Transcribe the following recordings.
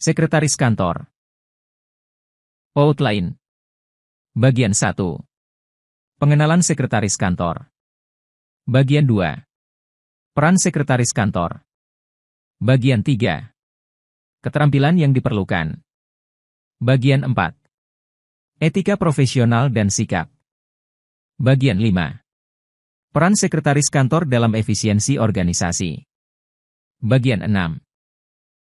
Sekretaris Kantor. Outline. Bagian 1. Pengenalan Sekretaris Kantor. Bagian 2. Peran Sekretaris Kantor. Bagian 3. Keterampilan yang diperlukan. Bagian 4. Etika profesional dan sikap. Bagian 5. Peran Sekretaris Kantor dalam efisiensi organisasi. Bagian 6.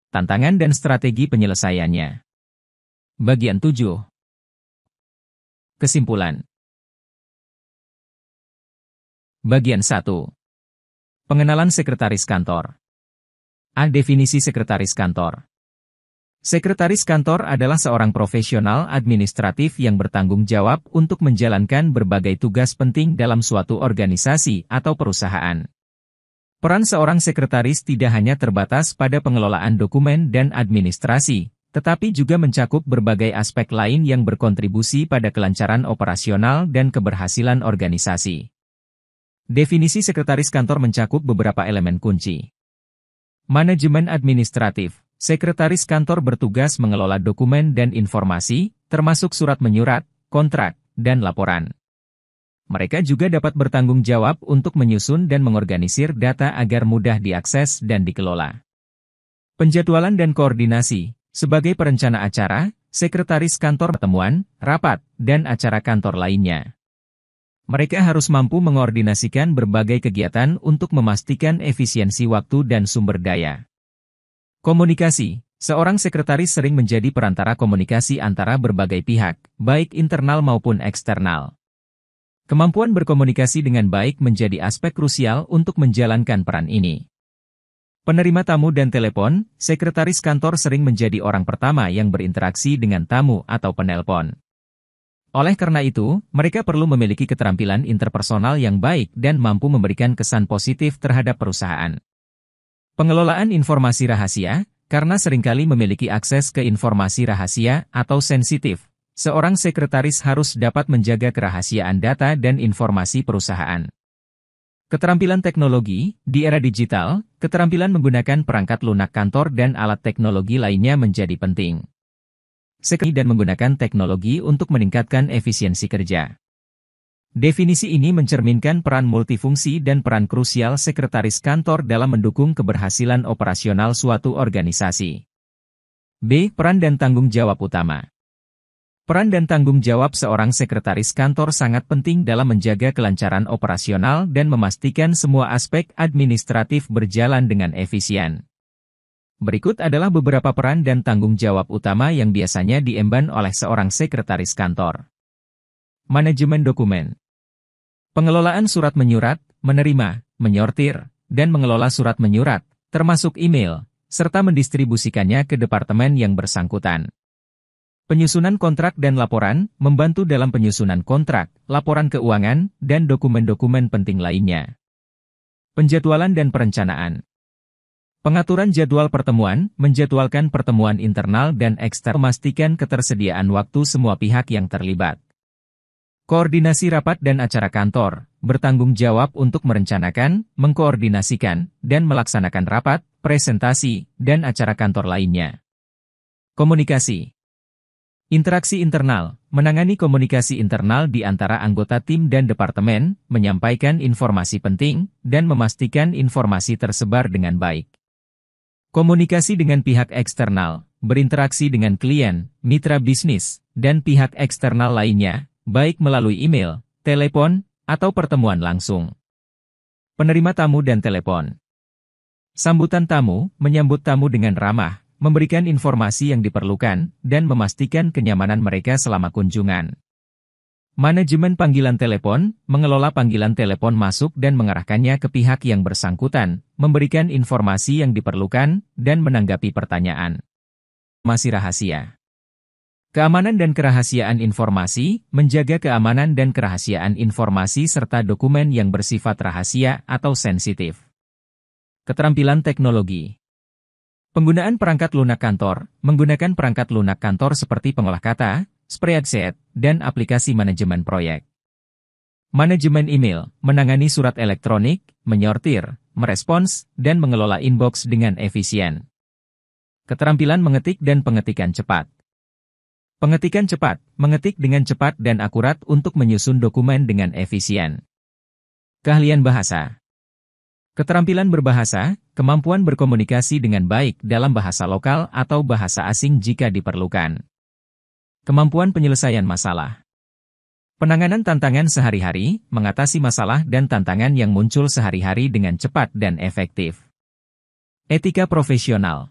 Tantangan dan strategi penyelesaiannya. Bagian 7. Kesimpulan. Bagian 1. Pengenalan Sekretaris Kantor. A. Definisi Sekretaris Kantor. Sekretaris Kantor adalah seorang profesional administratif yang bertanggung jawab untuk menjalankan berbagai tugas penting dalam suatu organisasi atau perusahaan. Peran seorang sekretaris tidak hanya terbatas pada pengelolaan dokumen dan administrasi, tetapi juga mencakup berbagai aspek lain yang berkontribusi pada kelancaran operasional dan keberhasilan organisasi. Definisi Sekretaris Kantor mencakup beberapa elemen kunci. Manajemen administratif. Sekretaris Kantor bertugas mengelola dokumen dan informasi, termasuk surat menyurat, kontrak, dan laporan. Mereka juga dapat bertanggung jawab untuk menyusun dan mengorganisir data agar mudah diakses dan dikelola. Penjadwalan dan koordinasi. Sebagai perencana acara, Sekretaris Kantor pertemuan, rapat, dan acara kantor lainnya. Mereka harus mampu mengordinasikan berbagai kegiatan untuk memastikan efisiensi waktu dan sumber daya. Komunikasi. Seorang sekretaris sering menjadi perantara komunikasi antara berbagai pihak, baik internal maupun eksternal. Kemampuan berkomunikasi dengan baik menjadi aspek krusial untuk menjalankan peran ini. Penerima tamu dan telepon. Sekretaris Kantor sering menjadi orang pertama yang berinteraksi dengan tamu atau penelpon. Oleh karena itu, mereka perlu memiliki keterampilan interpersonal yang baik dan mampu memberikan kesan positif terhadap perusahaan. Pengelolaan informasi rahasia. Karena seringkali memiliki akses ke informasi rahasia atau sensitif, seorang sekretaris harus dapat menjaga kerahasiaan data dan informasi perusahaan. Keterampilan teknologi. Di era digital, keterampilan menggunakan perangkat lunak kantor dan alat teknologi lainnya menjadi penting. Dan menggunakan teknologi untuk meningkatkan efisiensi kerja. Definisi ini mencerminkan peran multifungsi dan peran krusial Sekretaris Kantor dalam mendukung keberhasilan operasional suatu organisasi. B. Peran dan tanggung jawab utama. Peran dan tanggung jawab seorang Sekretaris Kantor sangat penting dalam menjaga kelancaran operasional dan memastikan semua aspek administratif berjalan dengan efisien. Berikut adalah beberapa peran dan tanggung jawab utama yang biasanya diemban oleh seorang Sekretaris Kantor. Manajemen dokumen. Pengelolaan surat menyurat, menerima, menyortir, dan mengelola surat menyurat, termasuk email, serta mendistribusikannya ke departemen yang bersangkutan. Penyusunan kontrak dan laporan, membantu dalam penyusunan kontrak, laporan keuangan, dan dokumen-dokumen penting lainnya. Penjadwalan dan perencanaan. Pengaturan jadwal pertemuan, menjadwalkan pertemuan internal dan eksternal, memastikan ketersediaan waktu semua pihak yang terlibat. Koordinasi rapat dan acara kantor, bertanggung jawab untuk merencanakan, mengkoordinasikan, dan melaksanakan rapat, presentasi, dan acara kantor lainnya. Komunikasi. Interaksi internal, menangani komunikasi internal di antara anggota tim dan departemen, menyampaikan informasi penting, dan memastikan informasi tersebar dengan baik. Komunikasi dengan pihak eksternal, berinteraksi dengan klien, mitra bisnis, dan pihak eksternal lainnya, baik melalui email, telepon, atau pertemuan langsung. Penerima tamu dan telepon. Sambutan tamu, menyambut tamu dengan ramah, memberikan informasi yang diperlukan, dan memastikan kenyamanan mereka selama kunjungan. Manajemen panggilan telepon, mengelola panggilan telepon masuk dan mengarahkannya ke pihak yang bersangkutan, memberikan informasi yang diperlukan, dan menanggapi pertanyaan. Masih rahasia. Keamanan dan kerahasiaan informasi, menjaga keamanan dan kerahasiaan informasi serta dokumen yang bersifat rahasia atau sensitif. Keterampilan teknologi. Penggunaan perangkat lunak kantor, menggunakan perangkat lunak kantor seperti pengolah kata, spreadsheet, dan aplikasi manajemen proyek. Manajemen email, menangani surat elektronik, menyortir, merespons, dan mengelola inbox dengan efisien. Keterampilan mengetik dan pengetikan cepat. Pengetikan cepat, mengetik dengan cepat dan akurat untuk menyusun dokumen dengan efisien. Keahlian bahasa. Keterampilan berbahasa, kemampuan berkomunikasi dengan baik dalam bahasa lokal atau bahasa asing jika diperlukan. Kemampuan penyelesaian masalah. Penanganan tantangan sehari-hari, mengatasi masalah dan tantangan yang muncul sehari-hari dengan cepat dan efektif. Etika profesional.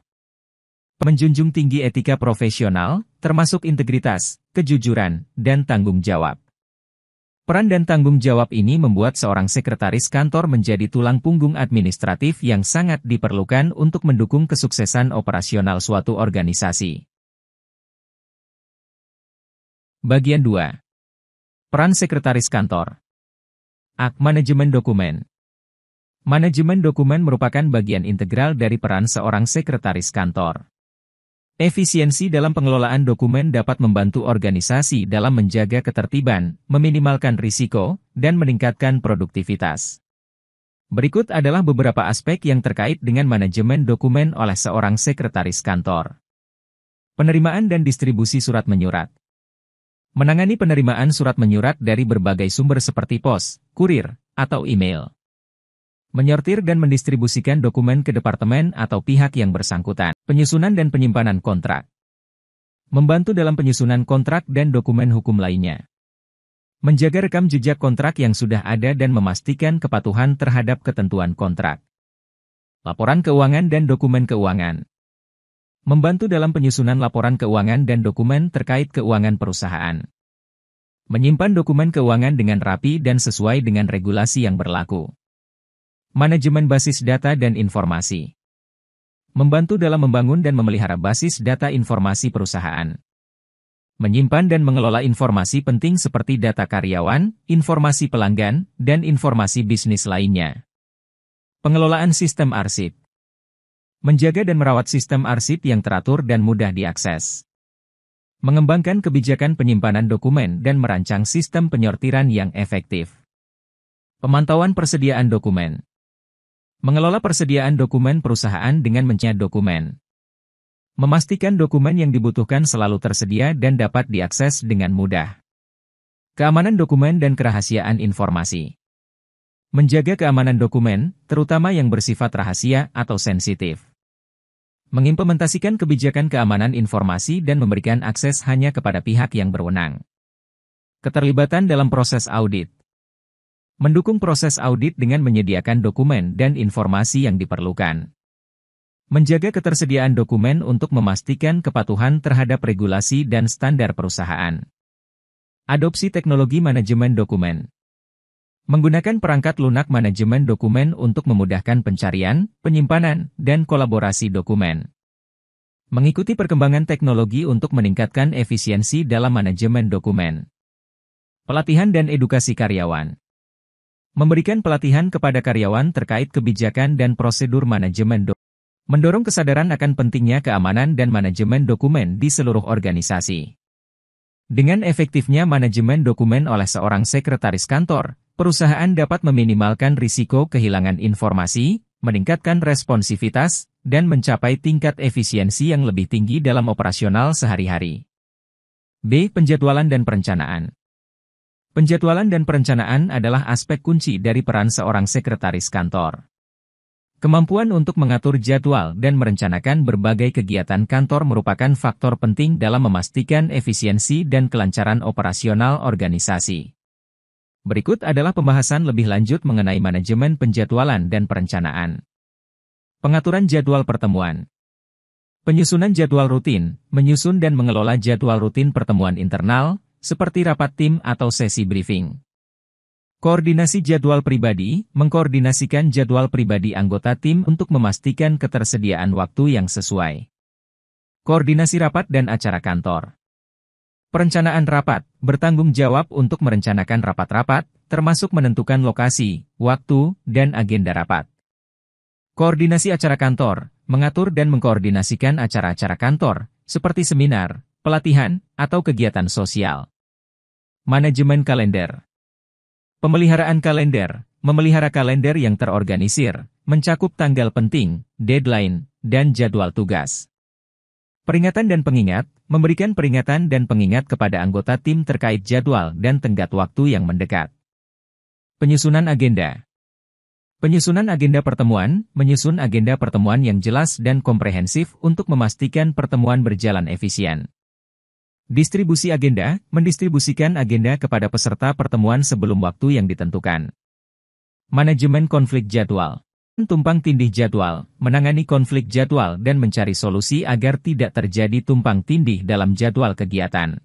Menjunjung tinggi etika profesional, termasuk integritas, kejujuran, dan tanggung jawab. Peran dan tanggung jawab ini membuat seorang sekretaris kantor menjadi tulang punggung administratif yang sangat diperlukan untuk mendukung kesuksesan operasional suatu organisasi. Bagian 2. Peran sekretaris kantor. Manajemen dokumen. Manajemen dokumen merupakan bagian integral dari peran seorang sekretaris kantor. Efisiensi dalam pengelolaan dokumen dapat membantu organisasi dalam menjaga ketertiban, meminimalkan risiko, dan meningkatkan produktivitas. Berikut adalah beberapa aspek yang terkait dengan manajemen dokumen oleh seorang sekretaris kantor. Penerimaan dan distribusi surat menyurat. Menangani penerimaan surat menyurat dari berbagai sumber seperti pos, kurir, atau email. Menyortir dan mendistribusikan dokumen ke departemen atau pihak yang bersangkutan. Penyusunan dan penyimpanan kontrak. Membantu dalam penyusunan kontrak dan dokumen hukum lainnya. Menjaga rekam jejak kontrak yang sudah ada dan memastikan kepatuhan terhadap ketentuan kontrak. Laporan keuangan dan dokumen keuangan. Membantu dalam penyusunan laporan keuangan dan dokumen terkait keuangan perusahaan. Menyimpan dokumen keuangan dengan rapi dan sesuai dengan regulasi yang berlaku. Manajemen basis data dan informasi. Membantu dalam membangun dan memelihara basis data informasi perusahaan. Menyimpan dan mengelola informasi penting seperti data karyawan, informasi pelanggan, dan informasi bisnis lainnya. Pengelolaan sistem arsip. Menjaga dan merawat sistem arsip yang teratur dan mudah diakses. Mengembangkan kebijakan penyimpanan dokumen dan merancang sistem penyortiran yang efektif. Pemantauan persediaan dokumen. Mengelola persediaan dokumen perusahaan dengan mencetak dokumen. Memastikan dokumen yang dibutuhkan selalu tersedia dan dapat diakses dengan mudah. Keamanan dokumen dan kerahasiaan informasi. Menjaga keamanan dokumen, terutama yang bersifat rahasia atau sensitif. Mengimplementasikan kebijakan keamanan informasi dan memberikan akses hanya kepada pihak yang berwenang. Keterlibatan dalam proses audit. Mendukung proses audit dengan menyediakan dokumen dan informasi yang diperlukan. Menjaga ketersediaan dokumen untuk memastikan kepatuhan terhadap regulasi dan standar perusahaan. Adopsi teknologi manajemen dokumen. Menggunakan perangkat lunak manajemen dokumen untuk memudahkan pencarian, penyimpanan, dan kolaborasi dokumen. Mengikuti perkembangan teknologi untuk meningkatkan efisiensi dalam manajemen dokumen. Pelatihan dan edukasi karyawan. Memberikan pelatihan kepada karyawan terkait kebijakan dan prosedur manajemen dokumen. Mendorong kesadaran akan pentingnya keamanan dan manajemen dokumen di seluruh organisasi. Dengan efektifnya manajemen dokumen oleh seorang sekretaris kantor, perusahaan dapat meminimalkan risiko kehilangan informasi, meningkatkan responsivitas, dan mencapai tingkat efisiensi yang lebih tinggi dalam operasional sehari-hari. B. Penjadwalan dan perencanaan. Penjadwalan dan perencanaan adalah aspek kunci dari peran seorang sekretaris kantor. Kemampuan untuk mengatur jadwal dan merencanakan berbagai kegiatan kantor merupakan faktor penting dalam memastikan efisiensi dan kelancaran operasional organisasi. Berikut adalah pembahasan lebih lanjut mengenai manajemen penjadwalan dan perencanaan. Pengaturan jadwal pertemuan. Penyusunan jadwal rutin, menyusun dan mengelola jadwal rutin pertemuan internal, seperti rapat tim atau sesi briefing. Koordinasi jadwal pribadi, mengkoordinasikan jadwal pribadi anggota tim untuk memastikan ketersediaan waktu yang sesuai. Koordinasi rapat dan acara kantor. Perencanaan rapat, bertanggung jawab untuk merencanakan rapat-rapat, termasuk menentukan lokasi, waktu, dan agenda rapat. Koordinasi acara kantor, mengatur dan mengkoordinasikan acara-acara kantor, seperti seminar, pelatihan, atau kegiatan sosial. Manajemen kalender. Pemeliharaan kalender, memelihara kalender yang terorganisir, mencakup tanggal penting, deadline, dan jadwal tugas. Peringatan dan pengingat, memberikan peringatan dan pengingat kepada anggota tim terkait jadwal dan tenggat waktu yang mendekat. Penyusunan agenda. Penyusunan agenda pertemuan, menyusun agenda pertemuan yang jelas dan komprehensif untuk memastikan pertemuan berjalan efisien. Distribusi agenda, mendistribusikan agenda kepada peserta pertemuan sebelum waktu yang ditentukan. Manajemen konflik jadwal. Tumpang tindih jadwal, menangani konflik jadwal dan mencari solusi agar tidak terjadi tumpang tindih dalam jadwal kegiatan.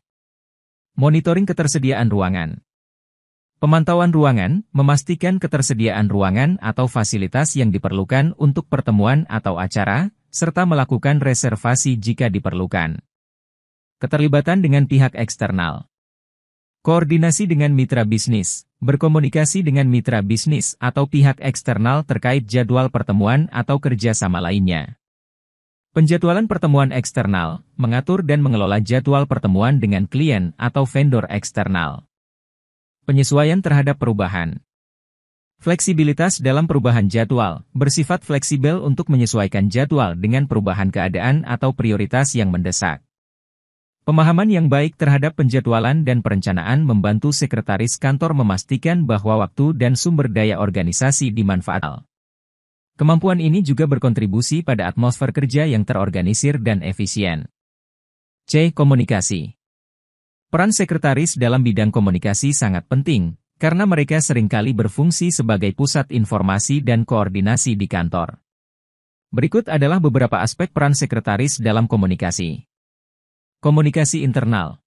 Monitoring ketersediaan ruangan. Pemantauan ruangan, memastikan ketersediaan ruangan atau fasilitas yang diperlukan untuk pertemuan atau acara, serta melakukan reservasi jika diperlukan. Keterlibatan dengan pihak eksternal. Koordinasi dengan mitra bisnis, berkomunikasi dengan mitra bisnis atau pihak eksternal terkait jadwal pertemuan atau kerjasama lainnya. Penjadwalan pertemuan eksternal, mengatur dan mengelola jadwal pertemuan dengan klien atau vendor eksternal. Penyesuaian terhadap perubahan. Fleksibilitas dalam perubahan jadwal, bersifat fleksibel untuk menyesuaikan jadwal dengan perubahan keadaan atau prioritas yang mendesak. Pemahaman yang baik terhadap penjadwalan dan perencanaan membantu sekretaris kantor memastikan bahwa waktu dan sumber daya organisasi dimanfaatkan. Kemampuan ini juga berkontribusi pada atmosfer kerja yang terorganisir dan efisien. C. Komunikasi. Peran sekretaris dalam bidang komunikasi sangat penting, karena mereka seringkali berfungsi sebagai pusat informasi dan koordinasi di kantor. Berikut adalah beberapa aspek peran sekretaris dalam komunikasi. Komunikasi internal.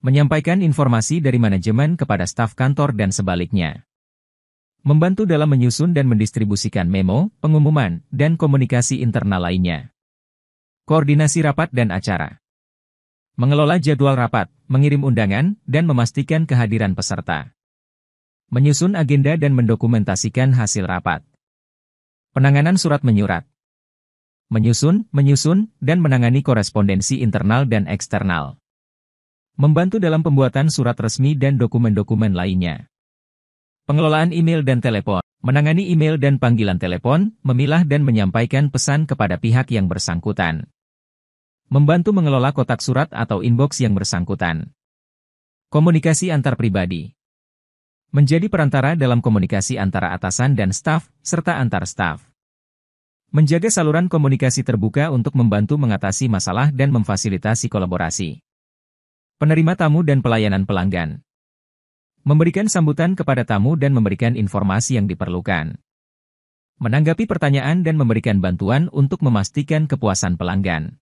Menyampaikan informasi dari manajemen kepada staf kantor dan sebaliknya. Membantu dalam menyusun dan mendistribusikan memo, pengumuman, dan komunikasi internal lainnya. Koordinasi rapat dan acara. Mengelola jadwal rapat, mengirim undangan, dan memastikan kehadiran peserta. Menyusun agenda dan mendokumentasikan hasil rapat. Penanganan surat menyurat. Menyusun, dan menangani korespondensi internal dan eksternal. Membantu dalam pembuatan surat resmi dan dokumen-dokumen lainnya. Pengelolaan email dan telepon. Menangani email dan panggilan telepon, memilah dan menyampaikan pesan kepada pihak yang bersangkutan. Membantu mengelola kotak surat atau inbox yang bersangkutan. Komunikasi antar pribadi. Menjadi perantara dalam komunikasi antara atasan dan staf, serta antar staf. Menjaga saluran komunikasi terbuka untuk membantu mengatasi masalah dan memfasilitasi kolaborasi. Penerima tamu dan pelayanan pelanggan. Memberikan sambutan kepada tamu dan memberikan informasi yang diperlukan. Menanggapi pertanyaan dan memberikan bantuan untuk memastikan kepuasan pelanggan.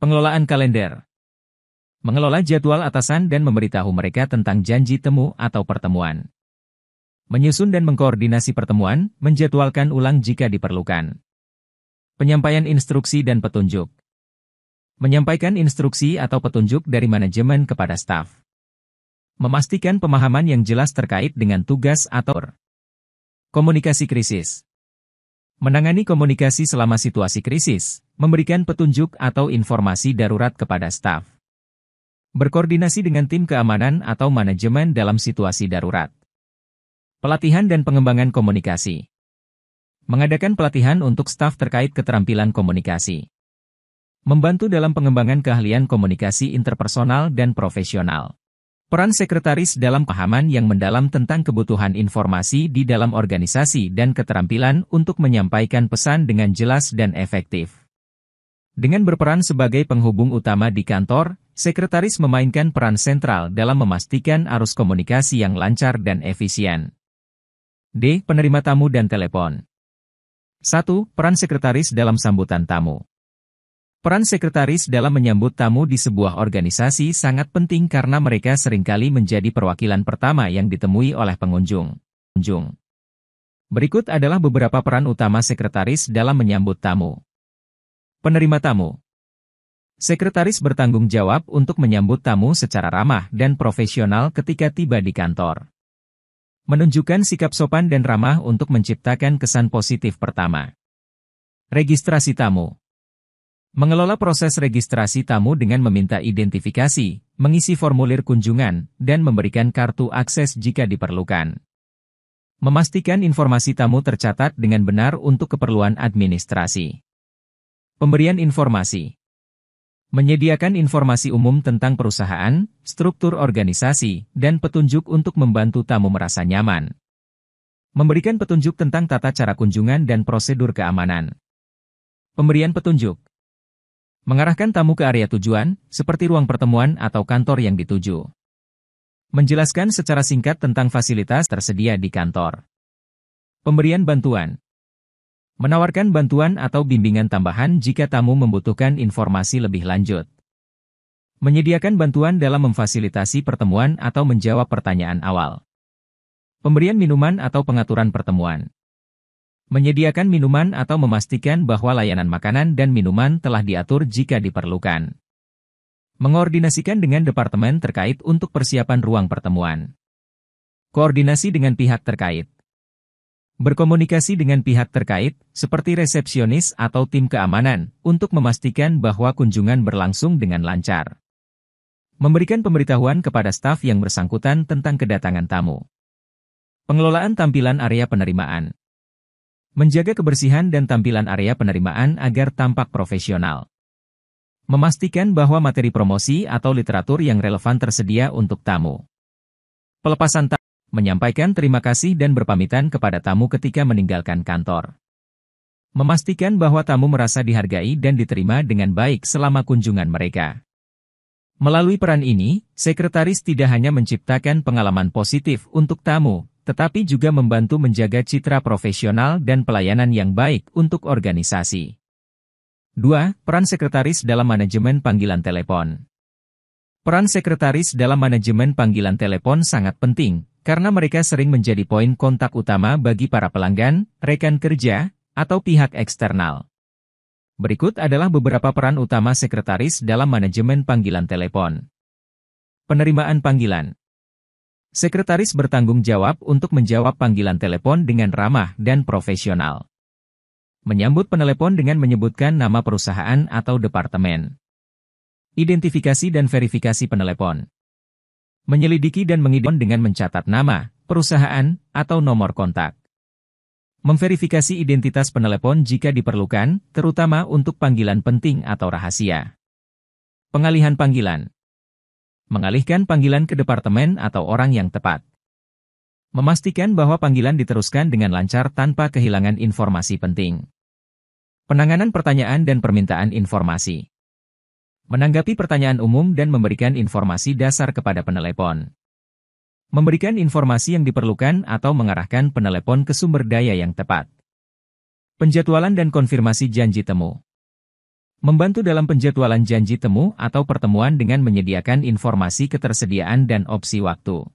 Pengelolaan kalender. Mengelola jadwal atasan dan memberitahu mereka tentang janji temu atau pertemuan. Menyusun dan mengkoordinasi pertemuan, menjadwalkan ulang jika diperlukan. Penyampaian instruksi dan petunjuk. Menyampaikan instruksi atau petunjuk dari manajemen kepada staf. Memastikan pemahaman yang jelas terkait dengan tugas atau komunikasi krisis. Menangani komunikasi selama situasi krisis, memberikan petunjuk atau informasi darurat kepada staf. Berkoordinasi dengan tim keamanan atau manajemen dalam situasi darurat. Pelatihan dan pengembangan komunikasi. Mengadakan pelatihan untuk staf terkait keterampilan komunikasi. Membantu dalam pengembangan keahlian komunikasi interpersonal dan profesional. Peran sekretaris dalam pemahaman yang mendalam tentang kebutuhan informasi di dalam organisasi dan keterampilan untuk menyampaikan pesan dengan jelas dan efektif. Dengan berperan sebagai penghubung utama di kantor, sekretaris memainkan peran sentral dalam memastikan arus komunikasi yang lancar dan efisien. D. Penerima tamu dan telepon. 1. Peran sekretaris dalam sambutan tamu. Peran sekretaris dalam menyambut tamu di sebuah organisasi sangat penting karena mereka seringkali menjadi perwakilan pertama yang ditemui oleh pengunjung. Berikut adalah beberapa peran utama sekretaris dalam menyambut tamu. Penerima tamu. Sekretaris bertanggung jawab untuk menyambut tamu secara ramah dan profesional ketika tiba di kantor. Menunjukkan sikap sopan dan ramah untuk menciptakan kesan positif pertama. Registrasi tamu. Mengelola proses registrasi tamu dengan meminta identifikasi, mengisi formulir kunjungan, dan memberikan kartu akses jika diperlukan. Memastikan informasi tamu tercatat dengan benar untuk keperluan administrasi. Pemberian informasi. Menyediakan informasi umum tentang perusahaan, struktur organisasi, dan petunjuk untuk membantu tamu merasa nyaman. Memberikan petunjuk tentang tata cara kunjungan dan prosedur keamanan. Pemberian petunjuk. Mengarahkan tamu ke area tujuan, seperti ruang pertemuan atau kantor yang dituju. Menjelaskan secara singkat tentang fasilitas tersedia di kantor. Pemberian bantuan. Menawarkan bantuan atau bimbingan tambahan jika tamu membutuhkan informasi lebih lanjut. Menyediakan bantuan dalam memfasilitasi pertemuan atau menjawab pertanyaan awal. Pemberian minuman atau pengaturan pertemuan. Menyediakan minuman atau memastikan bahwa layanan makanan dan minuman telah diatur jika diperlukan. Mengordinasikan dengan departemen terkait untuk persiapan ruang pertemuan. Koordinasi dengan pihak terkait. Berkomunikasi dengan pihak terkait, seperti resepsionis atau tim keamanan, untuk memastikan bahwa kunjungan berlangsung dengan lancar. Memberikan pemberitahuan kepada staf yang bersangkutan tentang kedatangan tamu. Pengelolaan tampilan area penerimaan. Menjaga kebersihan dan tampilan area penerimaan agar tampak profesional. Memastikan bahwa materi promosi atau literatur yang relevan tersedia untuk tamu. Pelepasan tamu. Menyampaikan terima kasih dan berpamitan kepada tamu ketika meninggalkan kantor. Memastikan bahwa tamu merasa dihargai dan diterima dengan baik selama kunjungan mereka. Melalui peran ini, sekretaris tidak hanya menciptakan pengalaman positif untuk tamu, tetapi juga membantu menjaga citra profesional dan pelayanan yang baik untuk organisasi. 2. Peran sekretaris dalam manajemen panggilan telepon. Peran sekretaris dalam manajemen panggilan telepon sangat penting, karena mereka sering menjadi poin kontak utama bagi para pelanggan, rekan kerja, atau pihak eksternal. Berikut adalah beberapa peran utama sekretaris dalam manajemen panggilan telepon. Penerimaan panggilan. Sekretaris bertanggung jawab untuk menjawab panggilan telepon dengan ramah dan profesional. Menyambut penelepon dengan menyebutkan nama perusahaan atau departemen. Identifikasi dan verifikasi penelepon. Menyelidiki dan mengidentifikasi dengan mencatat nama, perusahaan, atau nomor kontak. Memverifikasi identitas penelepon jika diperlukan, terutama untuk panggilan penting atau rahasia. Pengalihan panggilan. Mengalihkan panggilan ke departemen atau orang yang tepat. Memastikan bahwa panggilan diteruskan dengan lancar tanpa kehilangan informasi penting. Penanganan pertanyaan dan permintaan informasi. Menanggapi pertanyaan umum dan memberikan informasi dasar kepada penelepon. Memberikan informasi yang diperlukan atau mengarahkan penelepon ke sumber daya yang tepat. Penjadwalan dan konfirmasi janji temu. Membantu dalam penjadwalan janji temu atau pertemuan dengan menyediakan informasi ketersediaan dan opsi waktu.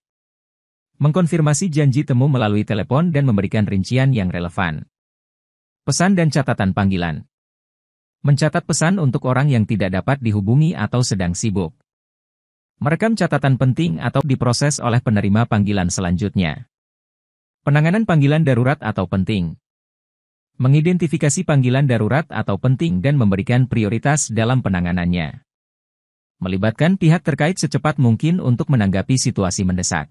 Mengkonfirmasi janji temu melalui telepon dan memberikan rincian yang relevan. Pesan dan catatan panggilan. Mencatat pesan untuk orang yang tidak dapat dihubungi atau sedang sibuk. Merekam catatan penting atau diproses oleh penerima panggilan selanjutnya. Penanganan panggilan darurat atau penting. Mengidentifikasi panggilan darurat atau penting dan memberikan prioritas dalam penanganannya. Melibatkan pihak terkait secepat mungkin untuk menanggapi situasi mendesak.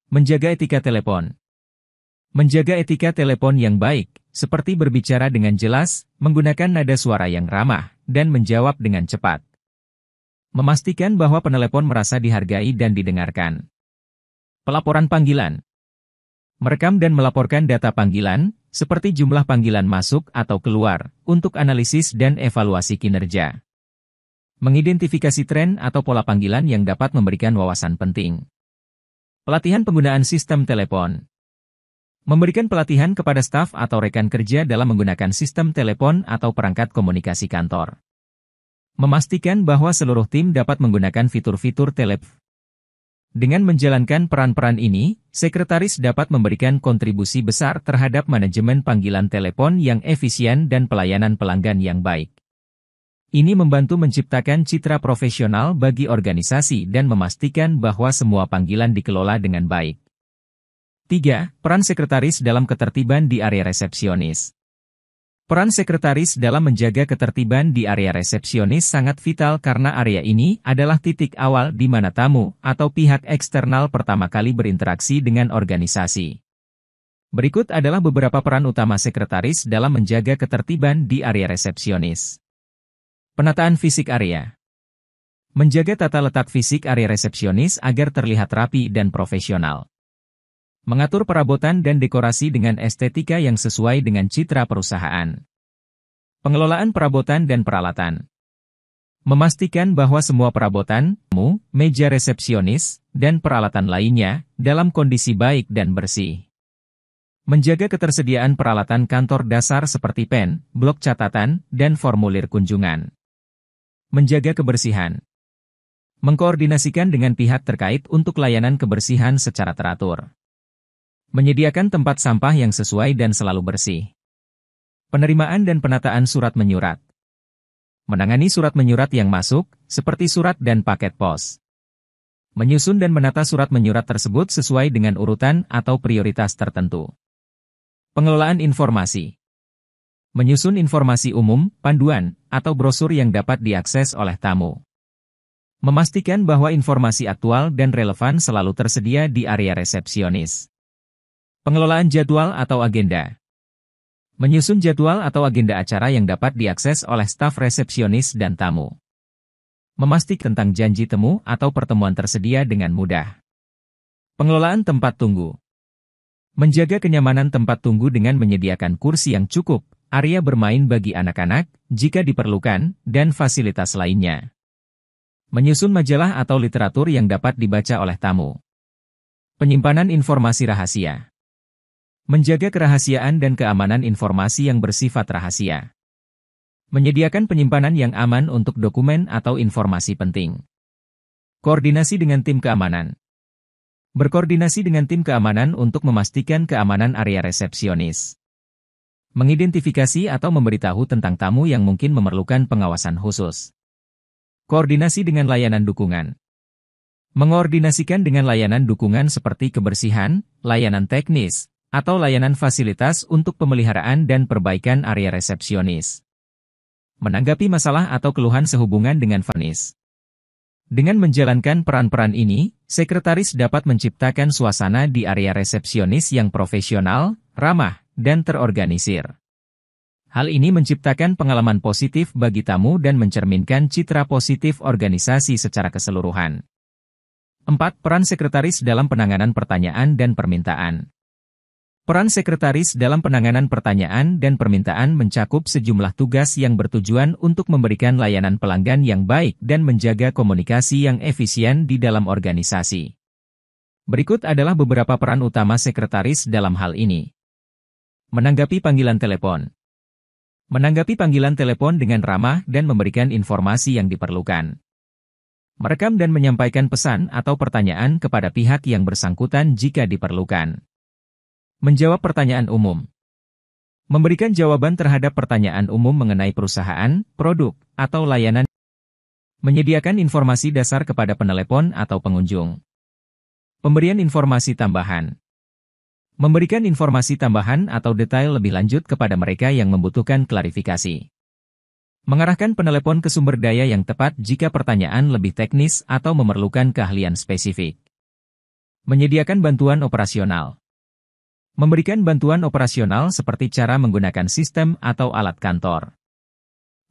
Menjaga etika telepon. Menjaga etika telepon yang baik, seperti berbicara dengan jelas, menggunakan nada suara yang ramah, dan menjawab dengan cepat. Memastikan bahwa penelepon merasa dihargai dan didengarkan. Pelaporan panggilan. Merekam dan melaporkan data panggilan, seperti jumlah panggilan masuk atau keluar, untuk analisis dan evaluasi kinerja. Mengidentifikasi tren atau pola panggilan yang dapat memberikan wawasan penting. Pelatihan penggunaan sistem telepon. Memberikan pelatihan kepada staf atau rekan kerja dalam menggunakan sistem telepon atau perangkat komunikasi kantor. Memastikan bahwa seluruh tim dapat menggunakan fitur-fitur telepon. Dengan menjalankan peran-peran ini, sekretaris dapat memberikan kontribusi besar terhadap manajemen panggilan telepon yang efisien dan pelayanan pelanggan yang baik. Ini membantu menciptakan citra profesional bagi organisasi dan memastikan bahwa semua panggilan dikelola dengan baik. 3. Peran sekretaris dalam ketertiban di area resepsionis. Peran sekretaris dalam menjaga ketertiban di area resepsionis sangat vital karena area ini adalah titik awal di mana tamu atau pihak eksternal pertama kali berinteraksi dengan organisasi. Berikut adalah beberapa peran utama sekretaris dalam menjaga ketertiban di area resepsionis. Penataan fisik area. Menjaga tata letak fisik area resepsionis agar terlihat rapi dan profesional. Mengatur perabotan dan dekorasi dengan estetika yang sesuai dengan citra perusahaan. Pengelolaan perabotan dan peralatan. Memastikan bahwa semua perabotan, meja resepsionis, dan peralatan lainnya dalam kondisi baik dan bersih. Menjaga ketersediaan peralatan kantor dasar seperti pen, blok catatan, dan formulir kunjungan. Menjaga kebersihan. Mengkoordinasikan dengan pihak terkait untuk layanan kebersihan secara teratur. Menyediakan tempat sampah yang sesuai dan selalu bersih. Penerimaan dan penataan surat menyurat. Menangani surat menyurat yang masuk, seperti surat dan paket pos. Menyusun dan menata surat menyurat tersebut sesuai dengan urutan atau prioritas tertentu. Pengelolaan informasi. Menyusun informasi umum, panduan, atau brosur yang dapat diakses oleh tamu. Memastikan bahwa informasi aktual dan relevan selalu tersedia di area resepsionis. Pengelolaan jadwal atau agenda. Menyusun jadwal atau agenda acara yang dapat diakses oleh staf resepsionis dan tamu. Memastikan tentang janji temu atau pertemuan tersedia dengan mudah. Pengelolaan tempat tunggu. Menjaga kenyamanan tempat tunggu dengan menyediakan kursi yang cukup, area bermain bagi anak-anak, jika diperlukan, dan fasilitas lainnya. Menyusun majalah atau literatur yang dapat dibaca oleh tamu. Penyimpanan informasi rahasia. Menjaga kerahasiaan dan keamanan informasi yang bersifat rahasia. Menyediakan penyimpanan yang aman untuk dokumen atau informasi penting. Koordinasi dengan tim keamanan. Berkoordinasi dengan tim keamanan untuk memastikan keamanan area resepsionis. Mengidentifikasi atau memberitahu tentang tamu yang mungkin memerlukan pengawasan khusus. Koordinasi dengan layanan dukungan. Mengoordinasikan dengan layanan dukungan seperti kebersihan, layanan teknis, atau layanan fasilitas untuk pemeliharaan dan perbaikan area resepsionis. Menanggapi masalah atau keluhan sehubungan dengan furnis. Dengan menjalankan peran-peran ini, sekretaris dapat menciptakan suasana di area resepsionis yang profesional, ramah, dan terorganisir. Hal ini menciptakan pengalaman positif bagi tamu dan mencerminkan citra positif organisasi secara keseluruhan. 4. Peran sekretaris dalam penanganan pertanyaan dan permintaan. Peran sekretaris dalam penanganan pertanyaan dan permintaan mencakup sejumlah tugas yang bertujuan untuk memberikan layanan pelanggan yang baik dan menjaga komunikasi yang efisien di dalam organisasi. Berikut adalah beberapa peran utama sekretaris dalam hal ini. Menanggapi panggilan telepon. Menanggapi panggilan telepon dengan ramah dan memberikan informasi yang diperlukan. Merekam dan menyampaikan pesan atau pertanyaan kepada pihak yang bersangkutan jika diperlukan. Menjawab pertanyaan umum. Memberikan jawaban terhadap pertanyaan umum mengenai perusahaan, produk, atau layanan. Menyediakan informasi dasar kepada penelepon atau pengunjung. Pemberian informasi tambahan. Memberikan informasi tambahan atau detail lebih lanjut kepada mereka yang membutuhkan klarifikasi. Mengarahkan penelepon ke sumber daya yang tepat jika pertanyaan lebih teknis atau memerlukan keahlian spesifik. Menyediakan bantuan operasional. Memberikan bantuan operasional seperti cara menggunakan sistem atau alat kantor.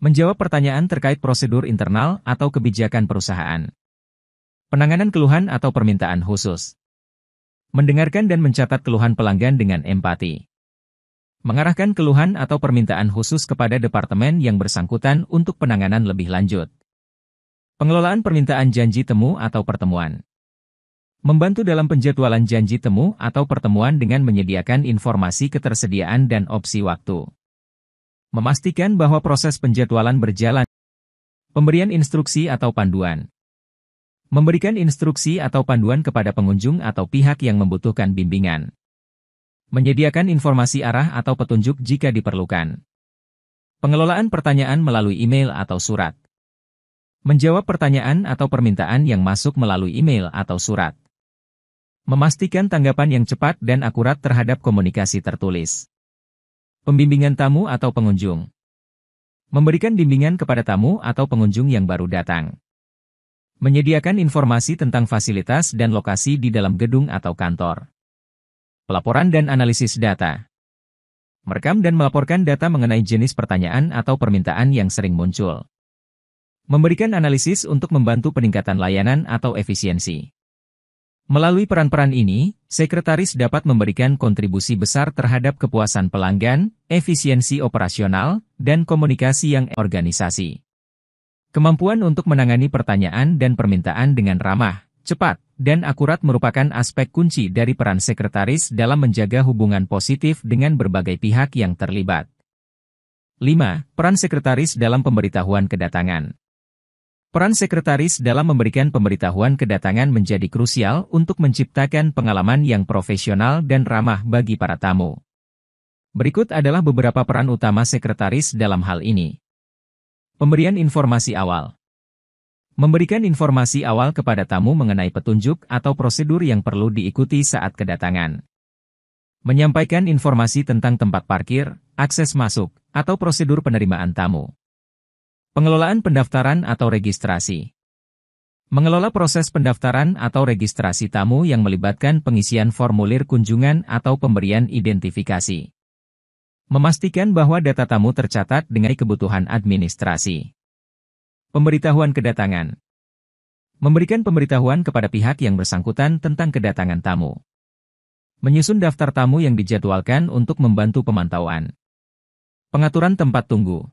Menjawab pertanyaan terkait prosedur internal atau kebijakan perusahaan. Penanganan keluhan atau permintaan khusus. Mendengarkan dan mencatat keluhan pelanggan dengan empati. Mengarahkan keluhan atau permintaan khusus kepada departemen yang bersangkutan untuk penanganan lebih lanjut. Pengelolaan permintaan janji temu atau pertemuan. Membantu dalam penjadwalan janji temu atau pertemuan dengan menyediakan informasi ketersediaan dan opsi waktu. Memastikan bahwa proses penjadwalan berjalan. Pemberian instruksi atau panduan. Memberikan instruksi atau panduan kepada pengunjung atau pihak yang membutuhkan bimbingan. Menyediakan informasi arah atau petunjuk jika diperlukan. Pengelolaan pertanyaan melalui email atau surat. Menjawab pertanyaan atau permintaan yang masuk melalui email atau surat. Memastikan tanggapan yang cepat dan akurat terhadap komunikasi tertulis. Pembimbingan tamu atau pengunjung. Memberikan bimbingan kepada tamu atau pengunjung yang baru datang. Menyediakan informasi tentang fasilitas dan lokasi di dalam gedung atau kantor. Pelaporan dan analisis data. Merekam dan melaporkan data mengenai jenis pertanyaan atau permintaan yang sering muncul. Memberikan analisis untuk membantu peningkatan layanan atau efisiensi. Melalui peran-peran ini, sekretaris dapat memberikan kontribusi besar terhadap kepuasan pelanggan, efisiensi operasional, dan komunikasi yang organisasi. Kemampuan untuk menangani pertanyaan dan permintaan dengan ramah, cepat, dan akurat merupakan aspek kunci dari peran sekretaris dalam menjaga hubungan positif dengan berbagai pihak yang terlibat. 5. Peran sekretaris dalam pemberitahuan kedatangan. Peran sekretaris dalam memberikan pemberitahuan kedatangan menjadi krusial untuk menciptakan pengalaman yang profesional dan ramah bagi para tamu. Berikut adalah beberapa peran utama sekretaris dalam hal ini. Pemberian informasi awal. Memberikan informasi awal kepada tamu mengenai petunjuk atau prosedur yang perlu diikuti saat kedatangan. Menyampaikan informasi tentang tempat parkir, akses masuk, atau prosedur penerimaan tamu. Pengelolaan pendaftaran atau registrasi. Mengelola proses pendaftaran atau registrasi tamu yang melibatkan pengisian formulir kunjungan atau pemberian identifikasi. Memastikan bahwa data tamu tercatat dengan kebutuhan administrasi. Pemberitahuan kedatangan. Memberikan pemberitahuan kepada pihak yang bersangkutan tentang kedatangan tamu. Menyusun daftar tamu yang dijadwalkan untuk membantu pemantauan. Pengaturan tempat tunggu.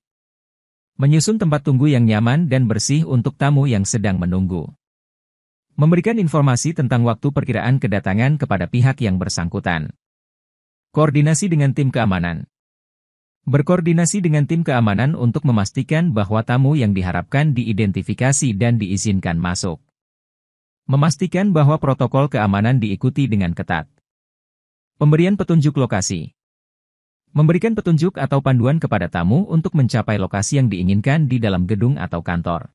Menyusun tempat tunggu yang nyaman dan bersih untuk tamu yang sedang menunggu. Memberikan informasi tentang waktu perkiraan kedatangan kepada pihak yang bersangkutan. Koordinasi dengan tim keamanan. Berkoordinasi dengan tim keamanan untuk memastikan bahwa tamu yang diharapkan diidentifikasi dan diizinkan masuk. Memastikan bahwa protokol keamanan diikuti dengan ketat. Pemberian petunjuk lokasi. Memberikan petunjuk atau panduan kepada tamu untuk mencapai lokasi yang diinginkan di dalam gedung atau kantor.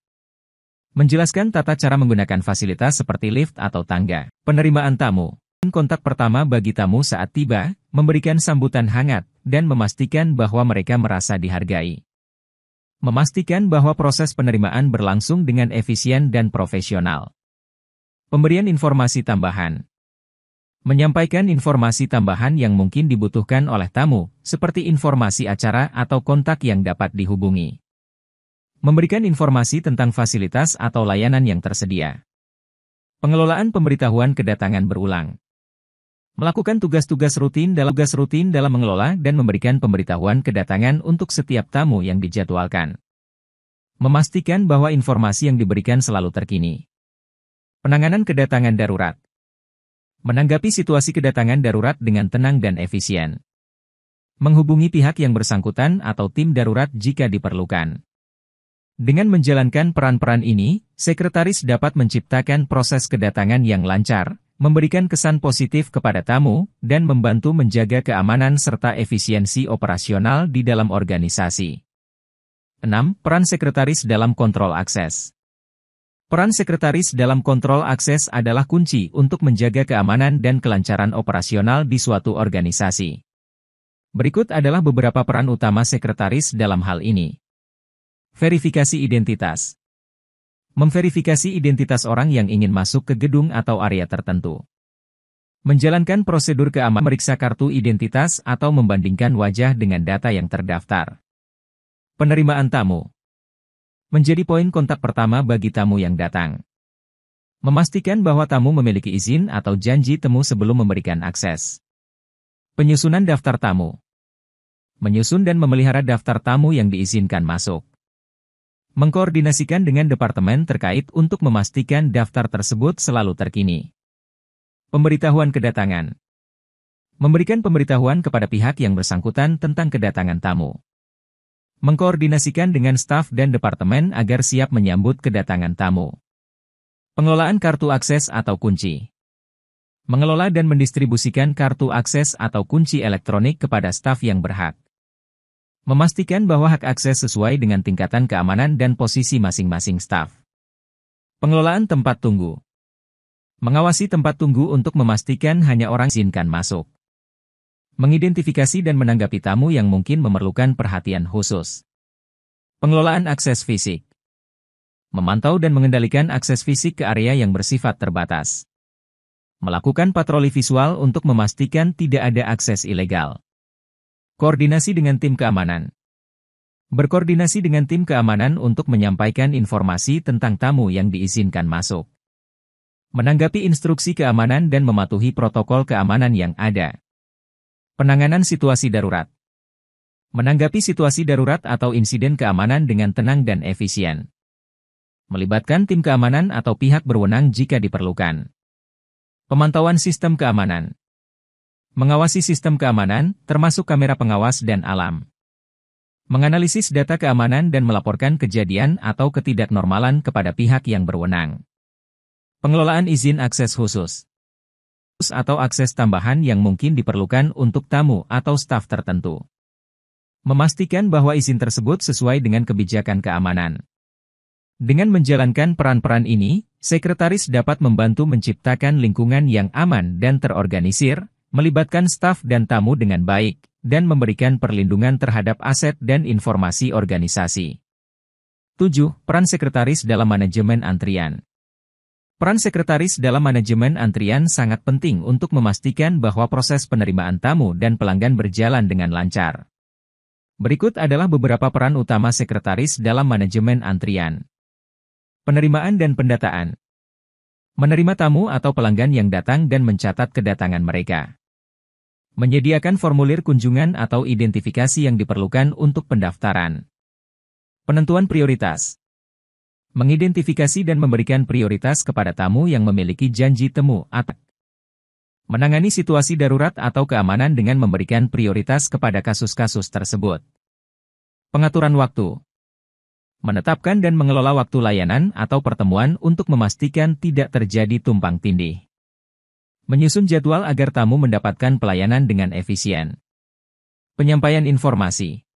Menjelaskan tata cara menggunakan fasilitas seperti lift atau tangga. Penerimaan tamu. Kontak pertama bagi tamu saat tiba, memberikan sambutan hangat, dan memastikan bahwa mereka merasa dihargai. Memastikan bahwa proses penerimaan berlangsung dengan efisien dan profesional. Pemberian informasi tambahan. Menyampaikan informasi tambahan yang mungkin dibutuhkan oleh tamu, seperti informasi acara atau kontak yang dapat dihubungi. Memberikan informasi tentang fasilitas atau layanan yang tersedia. Pengelolaan pemberitahuan kedatangan berulang. Melakukan tugas-tugas rutin dalam mengelola dan memberikan pemberitahuan kedatangan untuk setiap tamu yang dijadwalkan. Memastikan bahwa informasi yang diberikan selalu terkini. Penanganan kedatangan darurat. Menanggapi situasi kedatangan darurat dengan tenang dan efisien. Menghubungi pihak yang bersangkutan atau tim darurat jika diperlukan. Dengan menjalankan peran-peran ini, sekretaris dapat menciptakan proses kedatangan yang lancar, memberikan kesan positif kepada tamu, dan membantu menjaga keamanan serta efisiensi operasional di dalam organisasi. 6. Peran sekretaris dalam kontrol akses. Peran sekretaris dalam kontrol akses adalah kunci untuk menjaga keamanan dan kelancaran operasional di suatu organisasi. Berikut adalah beberapa peran utama sekretaris dalam hal ini. Verifikasi identitas. Memverifikasi identitas orang yang ingin masuk ke gedung atau area tertentu. Menjalankan prosedur keamanan, memeriksa kartu identitas atau membandingkan wajah dengan data yang terdaftar. Penerimaan tamu. Menjadi poin kontak pertama bagi tamu yang datang. Memastikan bahwa tamu memiliki izin atau janji temu sebelum memberikan akses. Penyusunan daftar tamu. Menyusun dan memelihara daftar tamu yang diizinkan masuk. Mengkoordinasikan dengan departemen terkait untuk memastikan daftar tersebut selalu terkini. Pemberitahuan kedatangan. Memberikan pemberitahuan kepada pihak yang bersangkutan tentang kedatangan tamu. Mengkoordinasikan dengan staf dan departemen agar siap menyambut kedatangan tamu. Pengelolaan kartu akses atau kunci. Mengelola dan mendistribusikan kartu akses atau kunci elektronik kepada staf yang berhak. Memastikan bahwa hak akses sesuai dengan tingkatan keamanan dan posisi masing-masing staf. Pengelolaan tempat tunggu. Mengawasi tempat tunggu untuk memastikan hanya orang izinkan masuk. Mengidentifikasi dan menanggapi tamu yang mungkin memerlukan perhatian khusus. Pengelolaan akses fisik. Memantau dan mengendalikan akses fisik ke area yang bersifat terbatas. Melakukan patroli visual untuk memastikan tidak ada akses ilegal. Koordinasi dengan tim keamanan. Berkoordinasi dengan tim keamanan untuk menyampaikan informasi tentang tamu yang diizinkan masuk. Menanggapi instruksi keamanan dan mematuhi protokol keamanan yang ada. Penanganan situasi darurat. Menanggapi situasi darurat atau insiden keamanan dengan tenang dan efisien. Melibatkan tim keamanan atau pihak berwenang jika diperlukan. Pemantauan sistem keamanan. Mengawasi sistem keamanan, termasuk kamera pengawas dan alarm. Menganalisis data keamanan dan melaporkan kejadian atau ketidaknormalan kepada pihak yang berwenang. Pengelolaan izin akses khusus atau akses tambahan yang mungkin diperlukan untuk tamu atau staf tertentu. Memastikan bahwa izin tersebut sesuai dengan kebijakan keamanan. Dengan menjalankan peran-peran ini, sekretaris dapat membantu menciptakan lingkungan yang aman dan terorganisir, melibatkan staf dan tamu dengan baik, dan memberikan perlindungan terhadap aset dan informasi organisasi. 7. Peran sekretaris dalam manajemen antrian. Peran sekretaris dalam manajemen antrian sangat penting untuk memastikan bahwa proses penerimaan tamu dan pelanggan berjalan dengan lancar. Berikut adalah beberapa peran utama sekretaris dalam manajemen antrian. Penerimaan dan pendataan. Menerima tamu atau pelanggan yang datang dan mencatat kedatangan mereka. Menyediakan formulir kunjungan atau identifikasi yang diperlukan untuk pendaftaran. Penentuan prioritas. Mengidentifikasi dan memberikan prioritas kepada tamu yang memiliki janji temu atau menangani situasi darurat atau keamanan dengan memberikan prioritas kepada kasus-kasus tersebut. Pengaturan waktu. Menetapkan dan mengelola waktu layanan atau pertemuan untuk memastikan tidak terjadi tumpang tindih. Menyusun jadwal agar tamu mendapatkan pelayanan dengan efisien. Penyampaian informasi.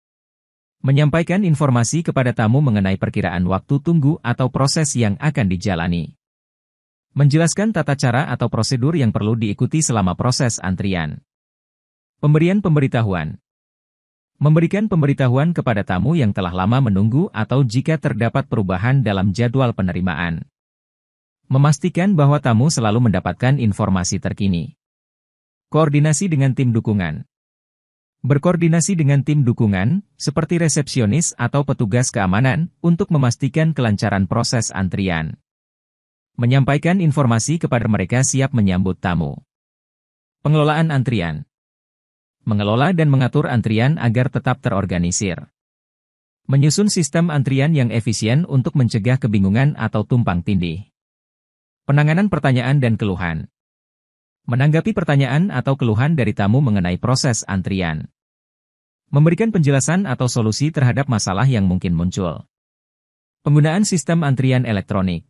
Menyampaikan informasi kepada tamu mengenai perkiraan waktu tunggu atau proses yang akan dijalani. Menjelaskan tata cara atau prosedur yang perlu diikuti selama proses antrian. Pemberian pemberitahuan. Memberikan pemberitahuan kepada tamu yang telah lama menunggu atau jika terdapat perubahan dalam jadwal penerimaan. Memastikan bahwa tamu selalu mendapatkan informasi terkini. Koordinasi dengan tim dukungan. Berkoordinasi dengan tim dukungan, seperti resepsionis atau petugas keamanan, untuk memastikan kelancaran proses antrian. Menyampaikan informasi kepada mereka siap menyambut tamu. Pengelolaan antrian. Mengelola dan mengatur antrian agar tetap terorganisir. Menyusun sistem antrian yang efisien untuk mencegah kebingungan atau tumpang tindih. Penanganan pertanyaan dan keluhan. Menanggapi pertanyaan atau keluhan dari tamu mengenai proses antrian. Memberikan penjelasan atau solusi terhadap masalah yang mungkin muncul. Penggunaan sistem antrian elektronik.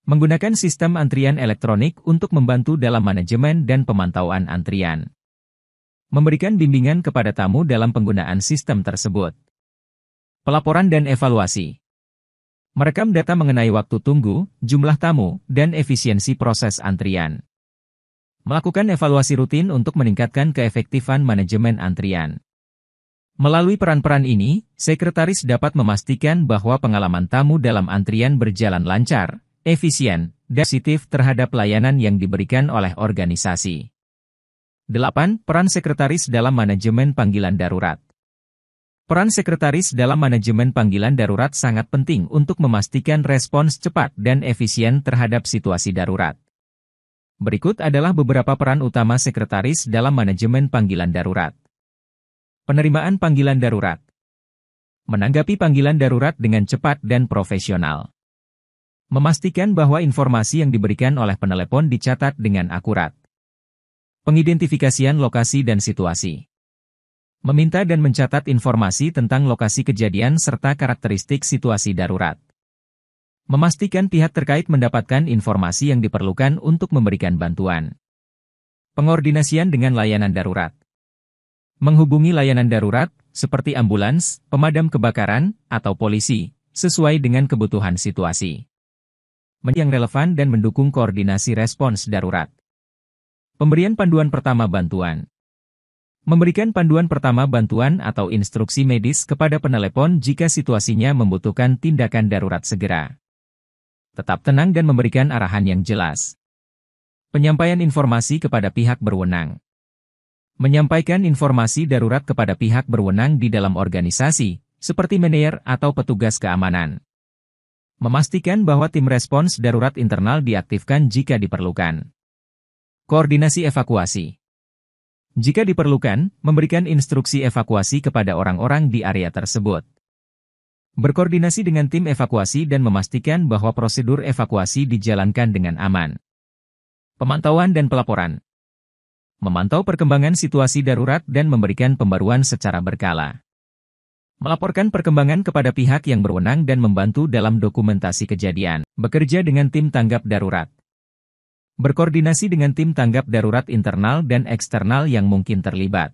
Menggunakan sistem antrian elektronik untuk membantu dalam manajemen dan pemantauan antrian. Memberikan bimbingan kepada tamu dalam penggunaan sistem tersebut. Pelaporan dan evaluasi. Merekam data mengenai waktu tunggu, jumlah tamu, dan efisiensi proses antrian. Melakukan evaluasi rutin untuk meningkatkan keefektifan manajemen antrian. Melalui peran-peran ini, sekretaris dapat memastikan bahwa pengalaman tamu dalam antrian berjalan lancar, efisien, dan positif terhadap layanan yang diberikan oleh organisasi. 8. Peran sekretaris dalam manajemen panggilan darurat. Peran sekretaris dalam manajemen panggilan darurat sangat penting untuk memastikan respons cepat dan efisien terhadap situasi darurat. Berikut adalah beberapa peran utama sekretaris dalam manajemen panggilan darurat. Penerimaan panggilan darurat. Menanggapi panggilan darurat dengan cepat dan profesional. Memastikan bahwa informasi yang diberikan oleh penelepon dicatat dengan akurat. Pengidentifikasian lokasi dan situasi. Meminta dan mencatat informasi tentang lokasi kejadian serta karakteristik situasi darurat. Memastikan pihak terkait mendapatkan informasi yang diperlukan untuk memberikan bantuan. Pengordinasian dengan layanan darurat. Menghubungi layanan darurat, seperti ambulans, pemadam kebakaran, atau polisi, sesuai dengan kebutuhan situasi. Yang relevan dan mendukung koordinasi respons darurat. Pemberian panduan pertama bantuan. Memberikan panduan pertama bantuan atau instruksi medis kepada penelepon jika situasinya membutuhkan tindakan darurat segera. Tetap tenang dan memberikan arahan yang jelas. Penyampaian informasi kepada pihak berwenang. Menyampaikan informasi darurat kepada pihak berwenang di dalam organisasi, seperti manajer atau petugas keamanan. Memastikan bahwa tim respons darurat internal diaktifkan jika diperlukan. Koordinasi evakuasi. Jika diperlukan, memberikan instruksi evakuasi kepada orang-orang di area tersebut. Berkoordinasi dengan tim evakuasi dan memastikan bahwa prosedur evakuasi dijalankan dengan aman. Pemantauan dan pelaporan. Memantau perkembangan situasi darurat dan memberikan pembaruan secara berkala. Melaporkan perkembangan kepada pihak yang berwenang dan membantu dalam dokumentasi kejadian. Bekerja dengan tim tanggap darurat. Berkoordinasi dengan tim tanggap darurat internal dan eksternal yang mungkin terlibat.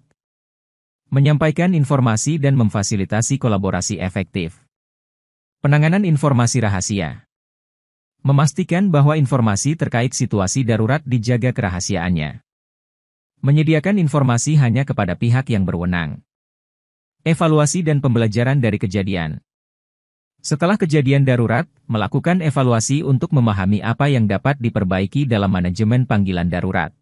Menyampaikan informasi dan memfasilitasi kolaborasi efektif. Penanganan informasi rahasia. Memastikan bahwa informasi terkait situasi darurat dijaga kerahasiaannya. Menyediakan informasi hanya kepada pihak yang berwenang. Evaluasi dan pembelajaran dari kejadian. Setelah kejadian darurat, melakukan evaluasi untuk memahami apa yang dapat diperbaiki dalam manajemen panggilan darurat.